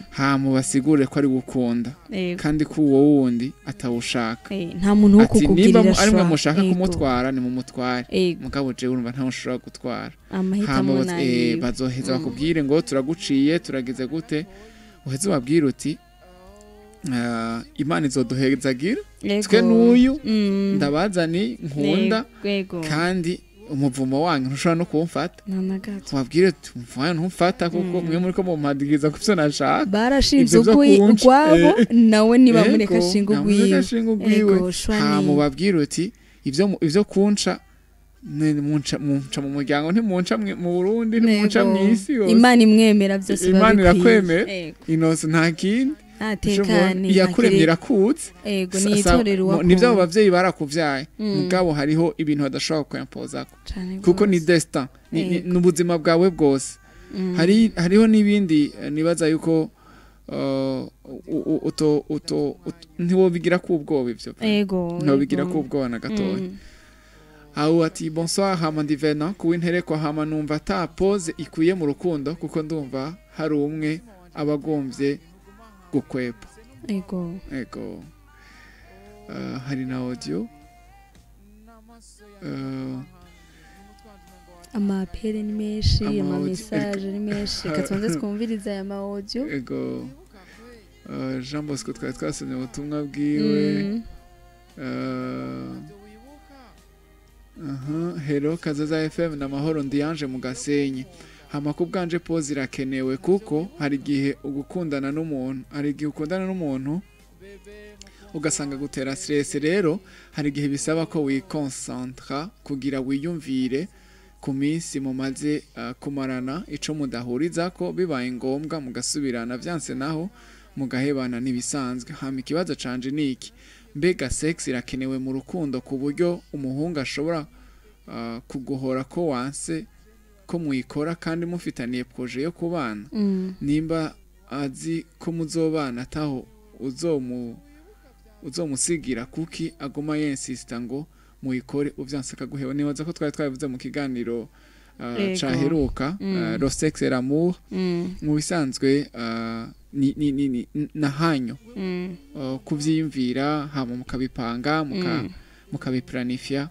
Speaker 2: hamu basigure ko ari gukunda kandi ko uwo wundi atawushaka
Speaker 3: nta muntu wo kukubwirira
Speaker 2: shwa ari mwe mushaka kumutwara ni mumutware mugabo je urumva nta mushobora gutwara
Speaker 3: hamu
Speaker 2: bazoheza bakubwire ngo turaguciye turageze gute uheze ubabwire uti Imana izoduhezagira twe n'uyu ndabazani nkunda kandi umuvumo wanyu ntushobora no kumfata wabwire umuvanya ntumfata kuko mwe muri ko mumpadigiza ku byo nashaka
Speaker 3: barashinze urwabo nawe niba mureka ashinga urwiwe
Speaker 2: mubabwire uti ivyo kunca munca mu muryango ntimunca mu Burundi ntimunca mw'isi yose
Speaker 3: Imana imwemera byose
Speaker 2: Imana irakwemera inose nta kindi
Speaker 3: atekane
Speaker 2: yakuremye irakutse
Speaker 3: ego nitorera uwako
Speaker 2: nivyo abo bavyeyi barakuvyaye mugabo hariho ibintu badashobora kuyampozako kuko ni destin n'ubuzima bwawe bwose hariho n'ibindi nibaza yuko ntiwobigira kubwoba ivyo ntiwobigira kubwoba na gatoya aho ati bonsoir hama ndivena kuw'intereko hama numva ata pose ikwiye mu rukundo kuko ndumva hari umwe abagomvye gukwepa
Speaker 3: ego
Speaker 2: hari na audio
Speaker 3: amapere ni menshi amamessage ni menshi katonze twumviriza aya audio
Speaker 2: ego Jean Bosco twari twasomye ubutumwa bwiwe Hello Kazaza FM na mahoro ndiyanje mu Gasenyi hama kubwanje pose irakenewe kuko hari igihe ugukundana n'umuntu ugasanga gutera stress rero hari igihe bisaba ko wikoncentra kugira wiyumvire ku minsi mumaze kumarana ico mudahuriza ko bibaye ngombwa mugasubirana vyanse naho mugahebana nibisanzwe hama ikibazo canje niki mbega sex irakenewe mu rukundo ku buryo umuhungu ashobora kuguhora ko wanse ko muyikora kandi mufitaniye projet yo kubana nimba azi ko muzobana taho uzomusigira kuki agoma yensista ngo muyikore uvyanse kaguhewa nibaza ko twari twabivuze mu kiganiro caheruka le sexe et l'amour mu bisanzwe ni nahanyo kuvyiyumvira hama mukabipanga mukabiplanifya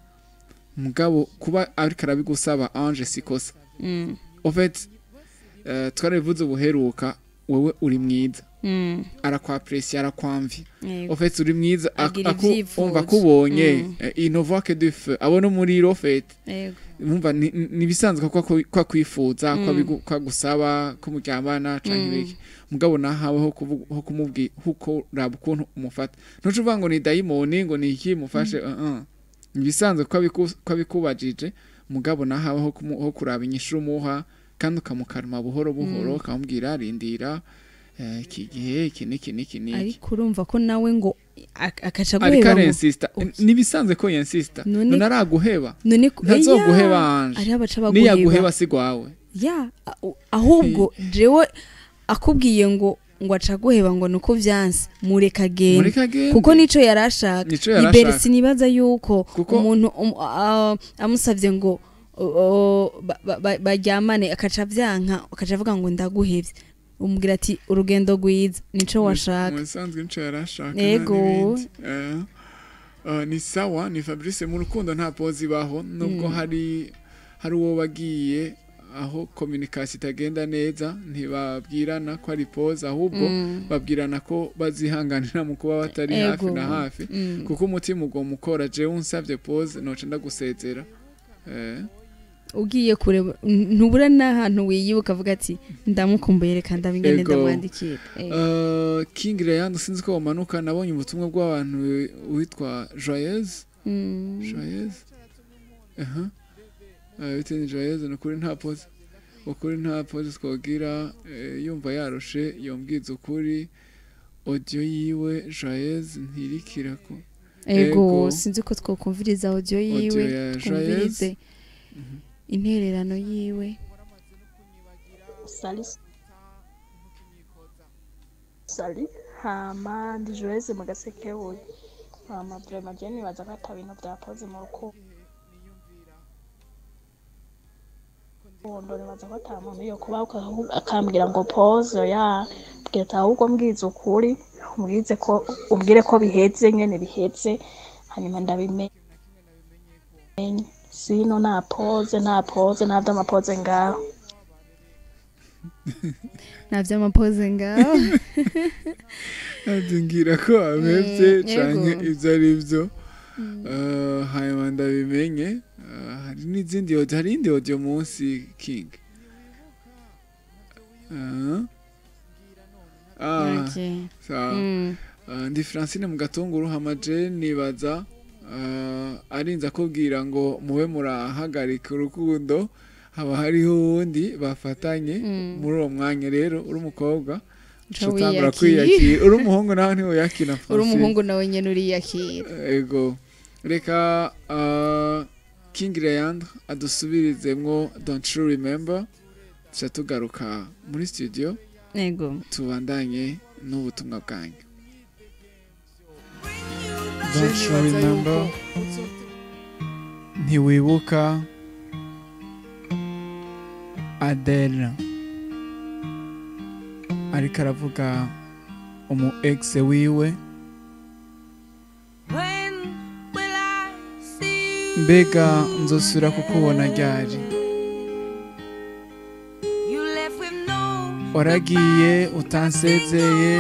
Speaker 2: mugabo kuba ariko arabigusaba ange sikosa en fait twarabivuze ubuheruka wewe uri mwiza arakwaprecier arakwamvya en fait uri mwiza akumva kubonye il ne voit que du feu abona muri en fait umva nibisanzwe kwa kwifuza kwa gusaba ko muryamana canke biki mugabo nahawe ho kumubwi huko raba ukuntu umufata ntucuvuga ngo ni daimoni ngo ni iki mufashe nibisanzwe kwa bikubajije mugabo nahawe ho kuraba inyishuru umuha kandi ukamukaruma buhoro buhoro ukamubwira rindira iki gihe iki
Speaker 3: ariko urumva ko nawe ngo akaca
Speaker 2: guheba ariko insista nibisanzwe ko yansista none araguheba ntazoguheba anje niyaguheba sigwawe
Speaker 3: ahubwo jewe akubwiye ngo aca guheba ngo nuko vyanse mureka genda kuko nico yarashaka ibere sinibaza yuko umuntu amusavye ngo baryamane akaca vyanka akaca avuga ngo ndaguhevye umubwira ati urugendo rwiza nico washaka
Speaker 2: musanzwe nico yarashaka yego ni sawa ni Fabrice mu rukundo nta pose baho nubwo hari uwo bagiye aho communication itagenda neza ntibabwirana ko ari pose ahubwo babwirana ko bazihanganira mu kuba batari hafi na hafi kuko umutima ugo mukora je unsavye pose noce ndagusezera
Speaker 3: ugiye kure ntubura n'ahantu wiyibuka avuga ati ndamukumbuye reka ndabingene ndamwandikira
Speaker 2: King Rayand sinzi ko bamanuka nabonye ubutumwa bw'abantu witwa Joyeuse biteni Joyeuse nukuri nta pose twogira yumva yaroshe yombwiza ukuri audio yiwe Joyeuse ntirikira ko
Speaker 3: ego sinzi ko twokumviriza audio yiwe twumvirize intererano yiwe
Speaker 7: sali hama ndi Joyeuse mu gasekebuye hama vraiment je nibaza ko atabintu bya pose mu rukundo nibaza ko ata muntu yo kuba akambwira ngo pose ya bwita ahubwo mbwiza ukuri umbwire ko bihetse nyene bihetse hanyuma ndabimenye sino nta pose navyo amapoze ngaho
Speaker 3: navyo amapoze ngaho
Speaker 2: adingira ko amevye canke ivyo ari vyo hanyuma ndabimenye hari n'izindi audio hari indi audio munsi King ndi Francine mu gatunguru hamaje nibaza arinza kubwira ngo mube murahagarika urukundo haba hariho uwundi bafatanye muri uwo mwanya rero uri umukobwa utangura kwiyakira uri umuhungu nawe ntiwiyakira
Speaker 3: uri umuhungu nawe nyene uriyakira
Speaker 2: ego reka King Leandre adusubirizemwo don't you remember tuca tugaruka muri studio
Speaker 3: ego
Speaker 2: tubandanye n'ubutumwa bwanyu
Speaker 1: Don't you remember? Ntiwibuka Adele ariko aravuga umu ex wiwe mbega nzosubira kukubona ryari waragiye utansezeye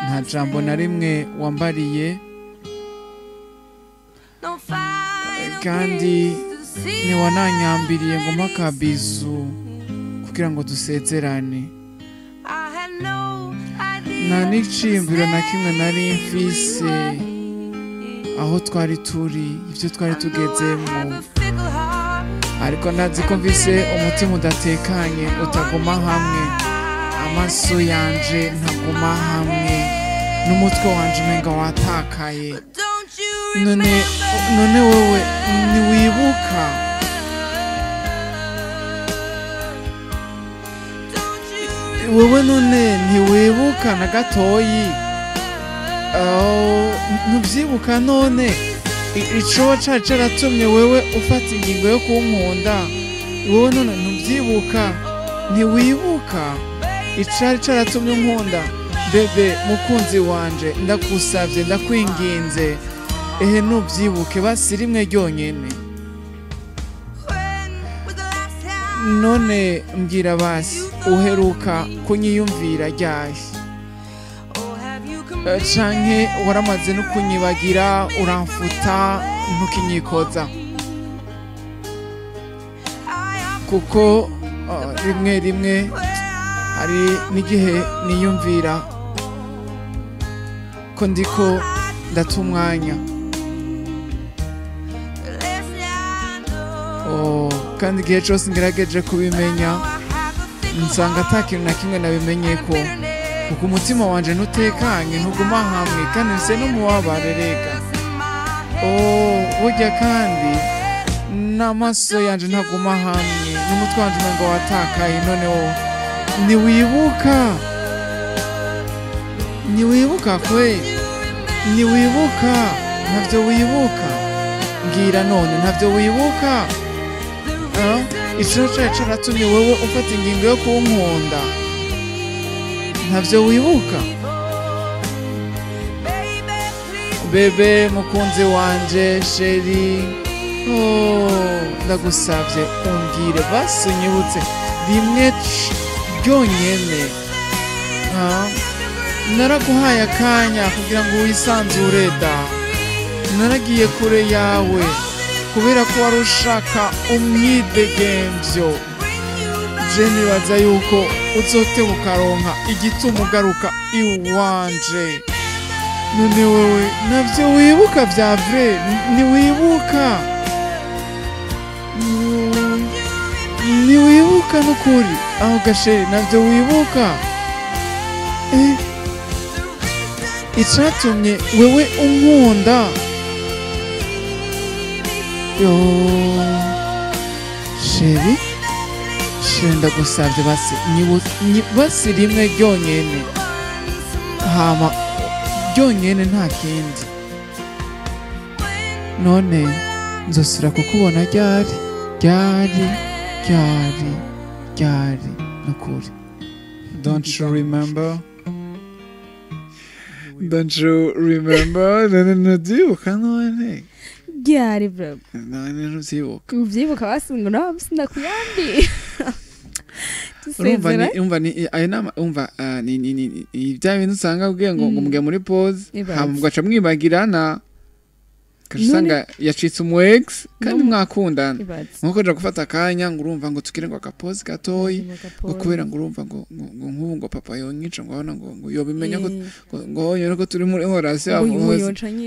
Speaker 1: nta jambo na rimwe wambariye kandi ntiwananyambiriye ngo mpakabizu kugira ngo dusezerane nta n'iciyumviro na kimwe nari mfise aho twari turi ibyo twari tugezemo ariko ntazi ko mvise umutima udatekanye utaguma hamwe amaso yanje ntaguma hamwe n'umutwe wanje umenga watakaye none wowe ntiwibuka wowe none ntiwibuka na gatoyi ntubyibuka none icoba cari caratumye wewe ufata ingingo yo kunkunda wowe none ntubyibuka ntiwibuka icari caratumye unkunda bebe mukunzi wanje ndagusavye ndakwinginze ehe ntubyibuke basi rimwe ryonyene none mbwira basi uheruka kunyiyumvira ryari canke waramaze no kunyibagira uramfuta ntukinyikoza kuko rimwe rimwe hari n'igihe niyumvira ko ndiko ndata umwanya kandi igihe cyose ngerageje kubimenya nsanga ata kintu na kimwe nabimenyeko kuko umutima wanje ntutekanye ntuguma hamwe kandi nse n'umubabare rega burya kandi n'amaso yanje ntaguma hamwe n'umutwe wanje umengo watakaye noneho ntiwibuka kwe ntiwibuka ntavyo wibuka mbwira none ntavyo wibuka ico cari caratumye wewe ufata ingingo yo kunkunda ntavyo wibuka bebe mukunzi wanje sheri ndagusavye umbwire basi unyibutse rimwe ryonyene naraguhaye akanya kugira ngo wisanzure da naragiye kure yawe kubera ko wari ushaka umwidegemvyo je nibaza yuko uzotebuka ukaronka igituma ugaruka iwanje none wewe navyo wibuka vya vrai ntiwibuka n'ukuri aho gashere navyo wibuka icatumye wewe unkunda sheri ndagusavye basi rimwe ryonyene hama ryonyene nta kindi none nzosubira kukubona ryari nukuri don't you remember none ntuvyibuka none
Speaker 3: ryari bro
Speaker 2: none ntuvyibuka
Speaker 3: uvyibuka basi ngo nawe sinakuyambi
Speaker 2: umva ni ibya bintu usanga ubwiye ngo muge muri pause hama mugaca mwibagirana kasanga yacitse umu ex kandi mwakundana nkuko je gufata akanya ngo urumva ngo tukire ngo akapoze gatoyi ngo kubera ngo urumva ngo nk'ubu ngo papa yonyica ngo abona ngo yobimenya ngo yero ko turi muri horasi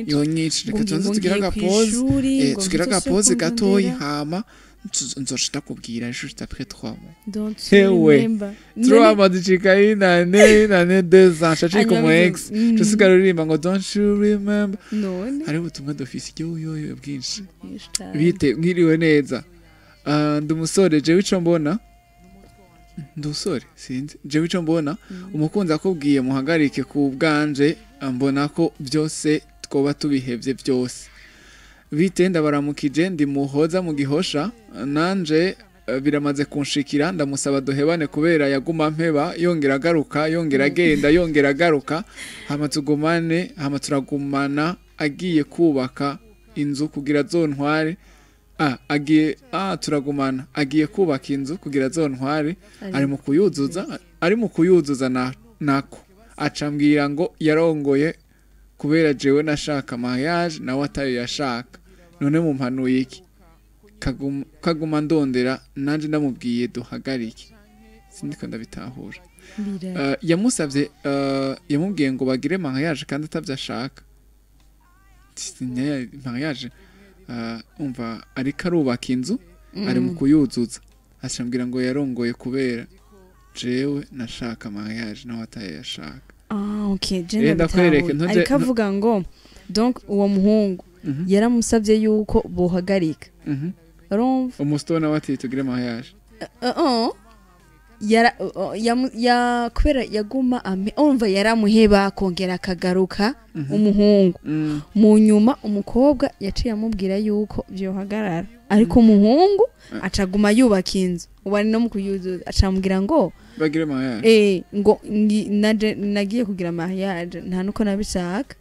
Speaker 2: yonyica reka tuze tukire agapoze gatoyi hama nzoca ndakubwira juste après 3 mois
Speaker 3: Don't
Speaker 2: Hewe.
Speaker 3: remember.
Speaker 2: 3 mois ducika inane 2 ans chachi comme ex je suis garirimba ngo don't you remember
Speaker 3: None.
Speaker 2: hari ubutumwa dufise yo bwinshi
Speaker 3: Yishtaye.
Speaker 2: bite mwiriwe neza ndi umusore jewe ico mbona ndusore sinzi jewe ico mbona umukunzi akubwiye muhagarike ku bwanje mbona ko byose twoba tubihevye byose bite ndabaramukije ndi muhoza mu gihosha nanje biramaze kunshikira ndamusaba duhebane kubera yaguma mpeba yongera agaruka yongera agenda yongera agaruka hama turagumana agiye kubaka inzu kugira zontware turagumana agiye kubaka inzu kugira zontware ari mu kuyuzuza nako acambwira ngo yarongoye kubera jewe nashaka mariage nawe atayo yashaka none mumpanuye iki kaguma ndondera nanje ndamubwiye duhagarike sindiko ndabitahura yamusavye yamubwiye ngo bagire mariage kandi atavyashaka mariage umva ariko arubaka inzu ari mu kuyuzuza acambwira ngo yarongoye kubera jewe nashaka mariage nawe atayo yashaka
Speaker 3: okay je ndabitahura ariko avuga ngo donc uwo muhungu yaramusavye yuko bohagarika urumva
Speaker 2: umustona wati tugire mariage
Speaker 3: kubera yaguma umva yaramuheba kongera akagaruka umuhungu mu nyuma umukobwa yaciye amubwira yuko byohagarara ariko umuhungu acaguma yubaka inzu ubari no mu kuyuzuza acamubwira ngo
Speaker 2: bagire mariage
Speaker 3: ngo nagiye kugira mariage nta nuko nabishaka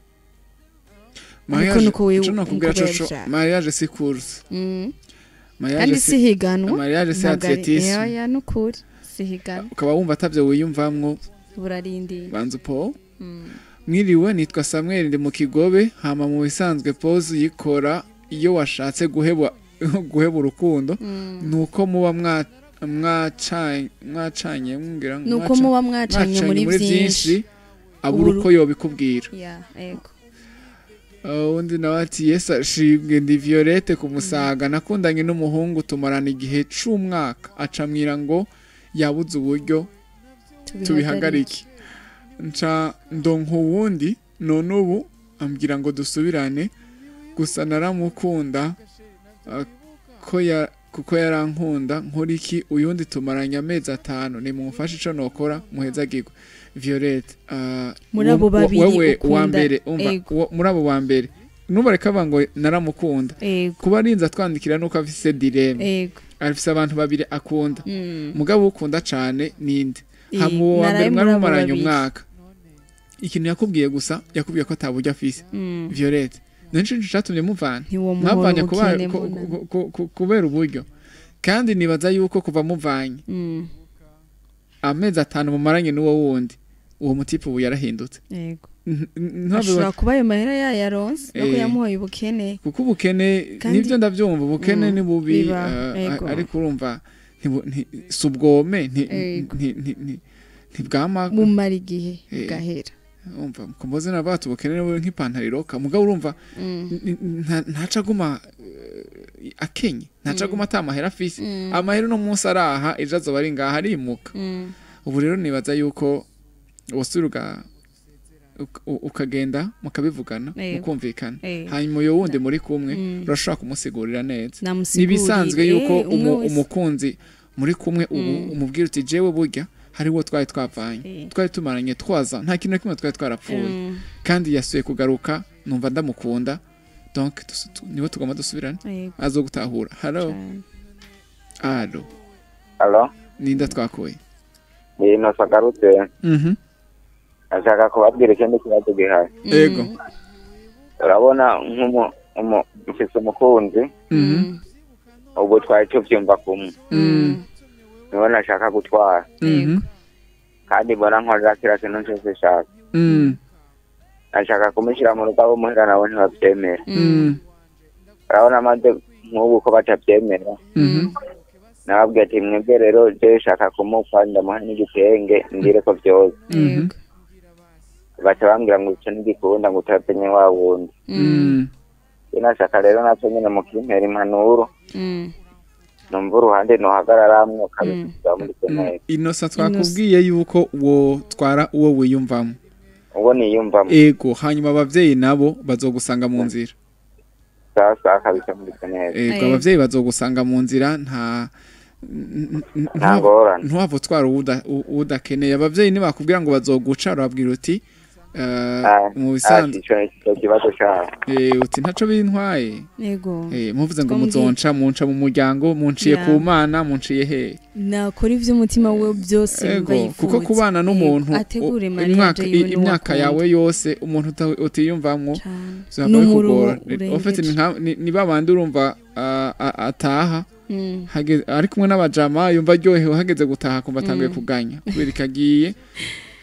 Speaker 2: mariage si course
Speaker 3: kandi sihiganwa
Speaker 2: mariage si athlétisme
Speaker 3: ya nukuri sihiganwa
Speaker 2: ukaba wumva atavyo wiyumvamwo
Speaker 3: burarindi
Speaker 2: banzu po mwiriwe nitwa Samuel ndi mu Kigobe hama mu bisanzwe pause yikora iyo washatse guheba urukundo nuko muba mwacanye mwungira
Speaker 3: nuko muba mwacanye muri byinshi
Speaker 2: abura uko yobikubwira
Speaker 3: yego
Speaker 2: undi nawe ati yesa ashimwe ndi Violette ku Musaga nakundanye n'umuhungu tumarana igihe c'umwaka acamwira ngo yabuze uburyo tubihagarike nca ndonko wundi none ubu ambwira ngo dusubirane gusa naramukunda kuko yarankunda nkuriki uyundi tumaranye amezi 5 ni mumufashe ico nokora muhezagirwe Violette
Speaker 3: muri abo babiri
Speaker 2: muri abo ba mbere nubareka bango naramukunda kuba arinza twandikira nuko afise dilemme afise abantu babiri akunda mugabo ukunda cane ninde hamwe wa mbere mwaramaranye umwaka ikintu yakubwiye gusa yakubwiye ko ataburyo afise Violette nenshi cyatumye muvana mwavanye kubera uburyo kandi nibaza yuko kuva muvanye amezi 5 mumaranye n'uwo wundi uwo mutipe ubu yarahindutse
Speaker 3: yego ashobora kuba ayo mahera yayaronse no kuyamuhoye ubukene
Speaker 2: kuko ubukene nivyo ndavyumva ubukene ni bubi ariko urumva subwome ntibwama
Speaker 3: mumara igihe gahera
Speaker 2: umva kumboze nabatu ubukene niwe nk'ipantaro mugabo urumva ntacaguma akenye ntacaguma atamahera afise amahera no munsi araha ejo azoba ari ngaha arimuka ubu rero nibaza yuko wasuruga ukagenda mukabivugana mukumvikana hanyuma uyo wundi muri kumwe urashobora kumusigurira neza nibisanzwe yuko umukunzi muri kumwe ubu umubwira uti jewe burya hariwo twari twavanye twari tumaranye twaza nta kintu kimwe twari twarapfuye kandi yasuye kugaruka numva ndamukunda donc niwe tugomba dusubirana azogutahura hello ninda twakoye
Speaker 6: no sagarutse ashaka kubabwira ikindi kibazo gihari
Speaker 2: yego
Speaker 6: urabona mfise umukunzi ubwo twari tuvyumva kumwe niwe nashaka gutwara kandi mbona nkorera kira kintu cyose shaka nashaka kumushyira mu rugo abo muhera nabo ntibabyemera urabona amaze nk'ubu ko batabyemera nababwiye ati mwebwe rero je shaka kumupfa ndamuha n'igitenge ndire ko vyoza baca bambwira ngo ico ntigikunda ngo utapenye wa wundi nashaka rero natwe nyene mu kimpera impanuro numva uruhande nohagararamwo kabisa muri keneye
Speaker 2: inosa twakubwiye yuko wo twara uwo wiyumvamo
Speaker 6: uwo niyumvamo
Speaker 2: ego hanyuma abavyeyi nabo bazogusanga mu nzira
Speaker 6: sasa kabisa muri keneye
Speaker 2: ego abavyeyi bazogusanga mu nzira ntuwavo twara udakeneye abavyeyi nibakubwira ngo bazoguca urabwira uti mu bisanzwe uti ntaco bintwaye muvuze ngo muzonca munca mu muryango munciye ku mana munciye he
Speaker 3: nakora ivy'umutima we byose
Speaker 2: kuko kubana n'umuntu imyaka yawe yose umuntu utiyumvamwo bizakugora ofete ni babandi urumva ataha ari kumwe n'abajama yumva aryohewe hageze gutaha kumva atanguye kuganya kubera ikagiye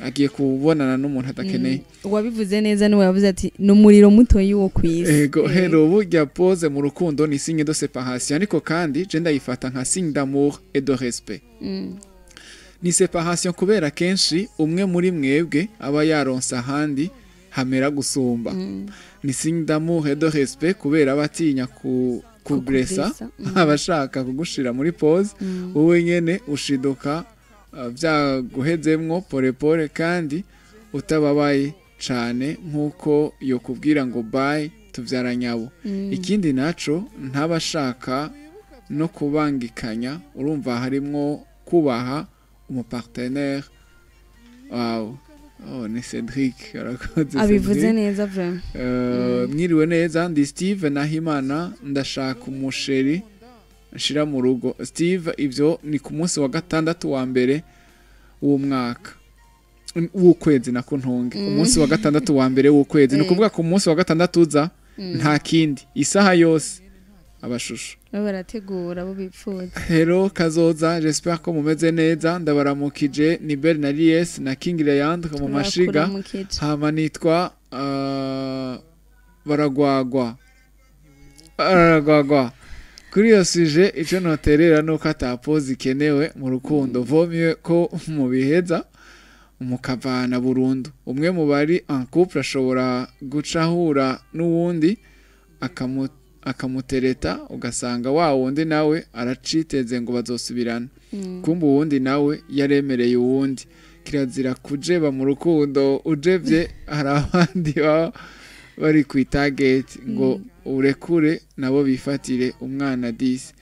Speaker 2: agiye kubonana n'umuntu adakeneye
Speaker 3: wabivuze neza niwe yavuze ati numuriro muto yiwo kwisi
Speaker 2: ego hero burya pose mu rukundo ni signe de séparation ariko kandi je ndayifata nka signe d'amour et de respect ni séparation kubera kenshi umwe muri mwebwe aba yaronsa handi hamera gusumba ni signe d'amour et de respect kubera batinya kugresa abashaka kugushira muri pose wowe nyene ushiduka byaguhezemwo pole kandi utababaye cane nkuko yo kubwira ngo bye tuvyaranyabo ikindi naco ntabashaka no kubangikanya urumva harimwo kubaha umupartenaire wow ni Cedric arakoze
Speaker 3: abivuze neza vraiment
Speaker 2: mwiriwe neza ndi Steve Nahimana ndashaka umusheri nshira mu rugo Steve ivyo ni ku munsi wa gatandatu wa mbere w'umwaka w'ukwezi nako ntonge umunsi wa gatandatu wa mbere w'ukwezi ni kuvuga ku munsi wa gatandatu uza nta kindi isaha yose abashusho
Speaker 3: barategura bo bipfuza
Speaker 2: hero kazoza j'espère ko mumeze neza ndabaramukije ni Bernalies na King Leandre mu mashiga hama nitwa baragwagwa kuri iyo suje icyo noterera nuko atapoze ikenewe mu rukundo vomye ko mubiheza mukavana burundu umwe mu bari en couple ashobora gucahura n'uwundi akamutereta ugasanga wa wundi nawe araciteze ngo bazosubirana kumbe uwundi nawe yaremereye uwundi kirazira kujeba mu rukundo ujevye hari abandi bari ku target ngo urekure nabo bifatire umwana disi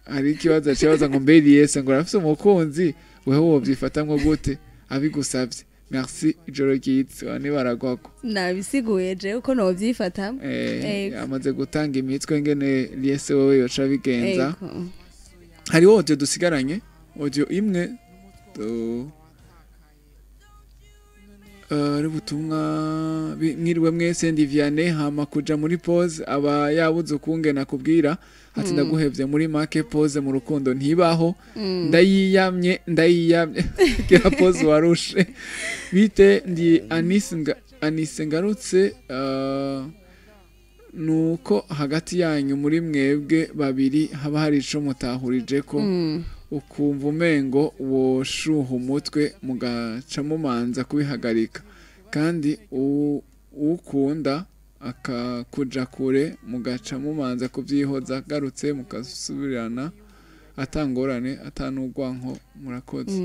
Speaker 2: hari ikibazo cyabaza ngo mbere yese ngo rafise umukunzi wewe wobyifatamwe gute abigusavye merci ijoro ryitse bane baragwako
Speaker 3: nabisiguye je uko no byifata
Speaker 2: amaze gutanga imitwe ngene yese wowe yoca bigenza hari audio dusigaranye audio imwe ari butumwa mwiriwe mwese ndi Vianney hama kuja muri pause aba yabuze ukungena kubwira ati ndaguhevye muri make pause mu rukundo ntibaho ndayiyamye kira pause warushe bite ndi Anise ngarutse nuko hagati yanyu muri mwebwe babiri haba hari ico mutahurije ko ukumva umengo woshuha umutwe mugaca mumanza kubihagarika kandi ukunda akakuja kure mugaca mumanza kubyihoza garutse mukasubirana atangorane atanugwanko murakoze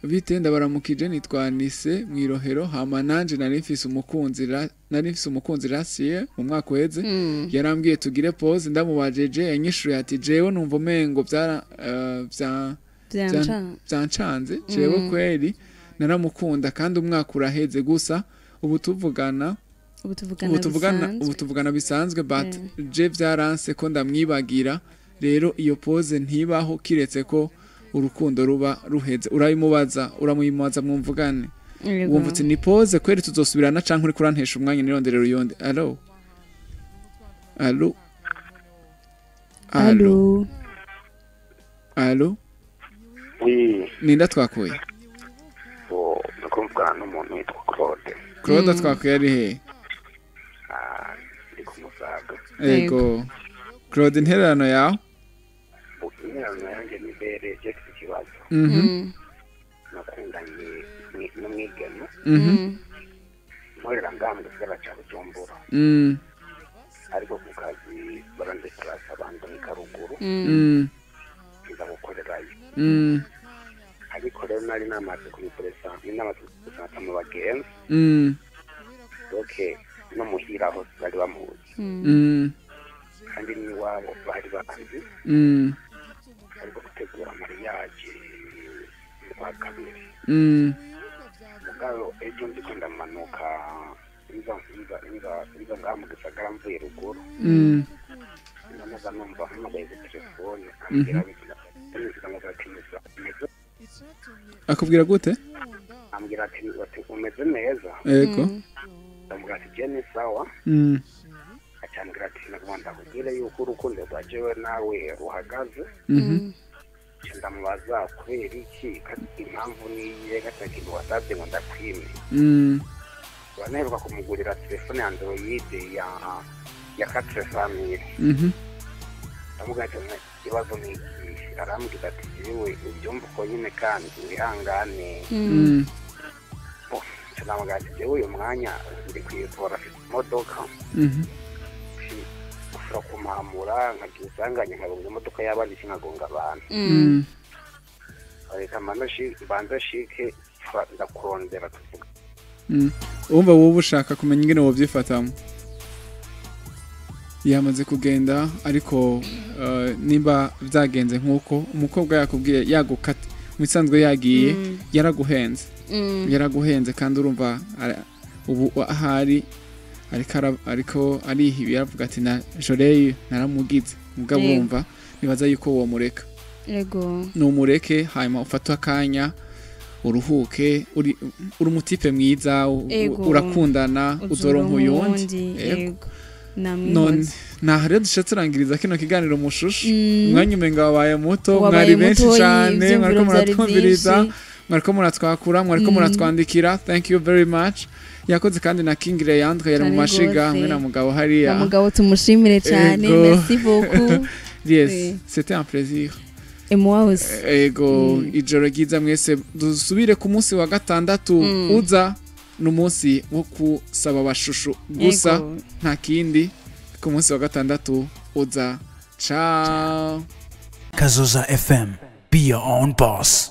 Speaker 2: bitenda baramukije nitwanise mwirohero hama nanje narifise umukunzi rasiye mu mwaka weze yarambwiye tugire pause ndamubajeje yanyishuye ati jewe numva umengo byancanze jewe kweri naramukunda kandi umwaka uraheze gusa ubu tuvugana bisanzwe but je vyaranse ko ndamwibagira rero iyo pause ntibaho kiretse ko urukundo ruba ruheze uramuyimubaza mwumvugane wumva uti ni pause kweri tuzosubirana canke uri kurantesha umwanya nironderero yonde allo ninda twakuye
Speaker 6: nakumvugana n'umuntu witwa
Speaker 2: Claude twakuye ari he
Speaker 6: ndi ku Musaga
Speaker 2: ego Claude intererano yawe
Speaker 6: yanjye nibereje ku kibazo nakundanye n'umwigeme nkorera ngambwe gisagara ca Bujumbura
Speaker 8: ariko ku kazi barandeka abandi ni karuguru nza gukorerayo ariko rero nari namaze kubipresa n'amaze gusata mu bagenzi okay no muhira aho bari bamuzi kandi ni wabo bari bazi ariko gutegura mariage kwa kabiri mugabo ejo ndiko ndamanuka inza ngamu gisagara mvuye ruguru namaze numva mpamagaye ku telefone ambwira
Speaker 2: akubwira gute
Speaker 8: ambwira ati umeze neza
Speaker 2: yego
Speaker 8: ndamubwira ati je ni sawa acambwira ati nagomba kugira yuko urukundo rwa jewe nawe ruhagaze ndamubaza kubera iki impamvu niye gatakintu wasabye ngo ndakwime baneruka kumugurira telefone Android ya 400,000 ndamubwira ati ikibazo ni iki arambwira ati jewe ubyumva uko nyine kandi wihangane ndamubwira ati jewe uyu mwanya ndi kwitora imodoka ushobora kumamura nkagira usanganye nkagonga imodoka y'abandi nkagonga abantu reka mbanza shike ndakurondera tuvuga
Speaker 2: wumva wowe ushaka kumenya ingene wovyifatamo yamaze kugenda ariko nimba vyagenze nkuko umukobwa yakubwiye yagukata musanzwe yagiye yaraguhenze kandi urumva ubu ahari ariko arihibi yaravuga ati na Joreye naramugize mugabo urumva nibaza yuko wo mureka
Speaker 3: yego
Speaker 2: numureke hanyuma ufata akanya uruhuke uri umutipe mwiza urakundana uzoronka uyundi
Speaker 3: yego
Speaker 2: none nahare dushaturangiriza kino kiganiro mushushu umwanya umenga wabaye muto mwari benshi cyane mwariko muratwumviriza mwariko muratwakura mwariko muratwandikira thank you very much yakoze kandi na King Leandre yari mu mashiga hamwe na mugabo hariya
Speaker 3: mugabo tumushimire cyane merci beaucoup
Speaker 2: yes c'était un plaisir
Speaker 3: et moi aussi
Speaker 2: ego ijoro ryiza mwese dusubire ku munsi wa gatandatu uza n'umunsi wo kusaba bashushu gusa nta kindi ku munsi wa gatandatu uza ciao
Speaker 9: Kazoza FM, be your own boss.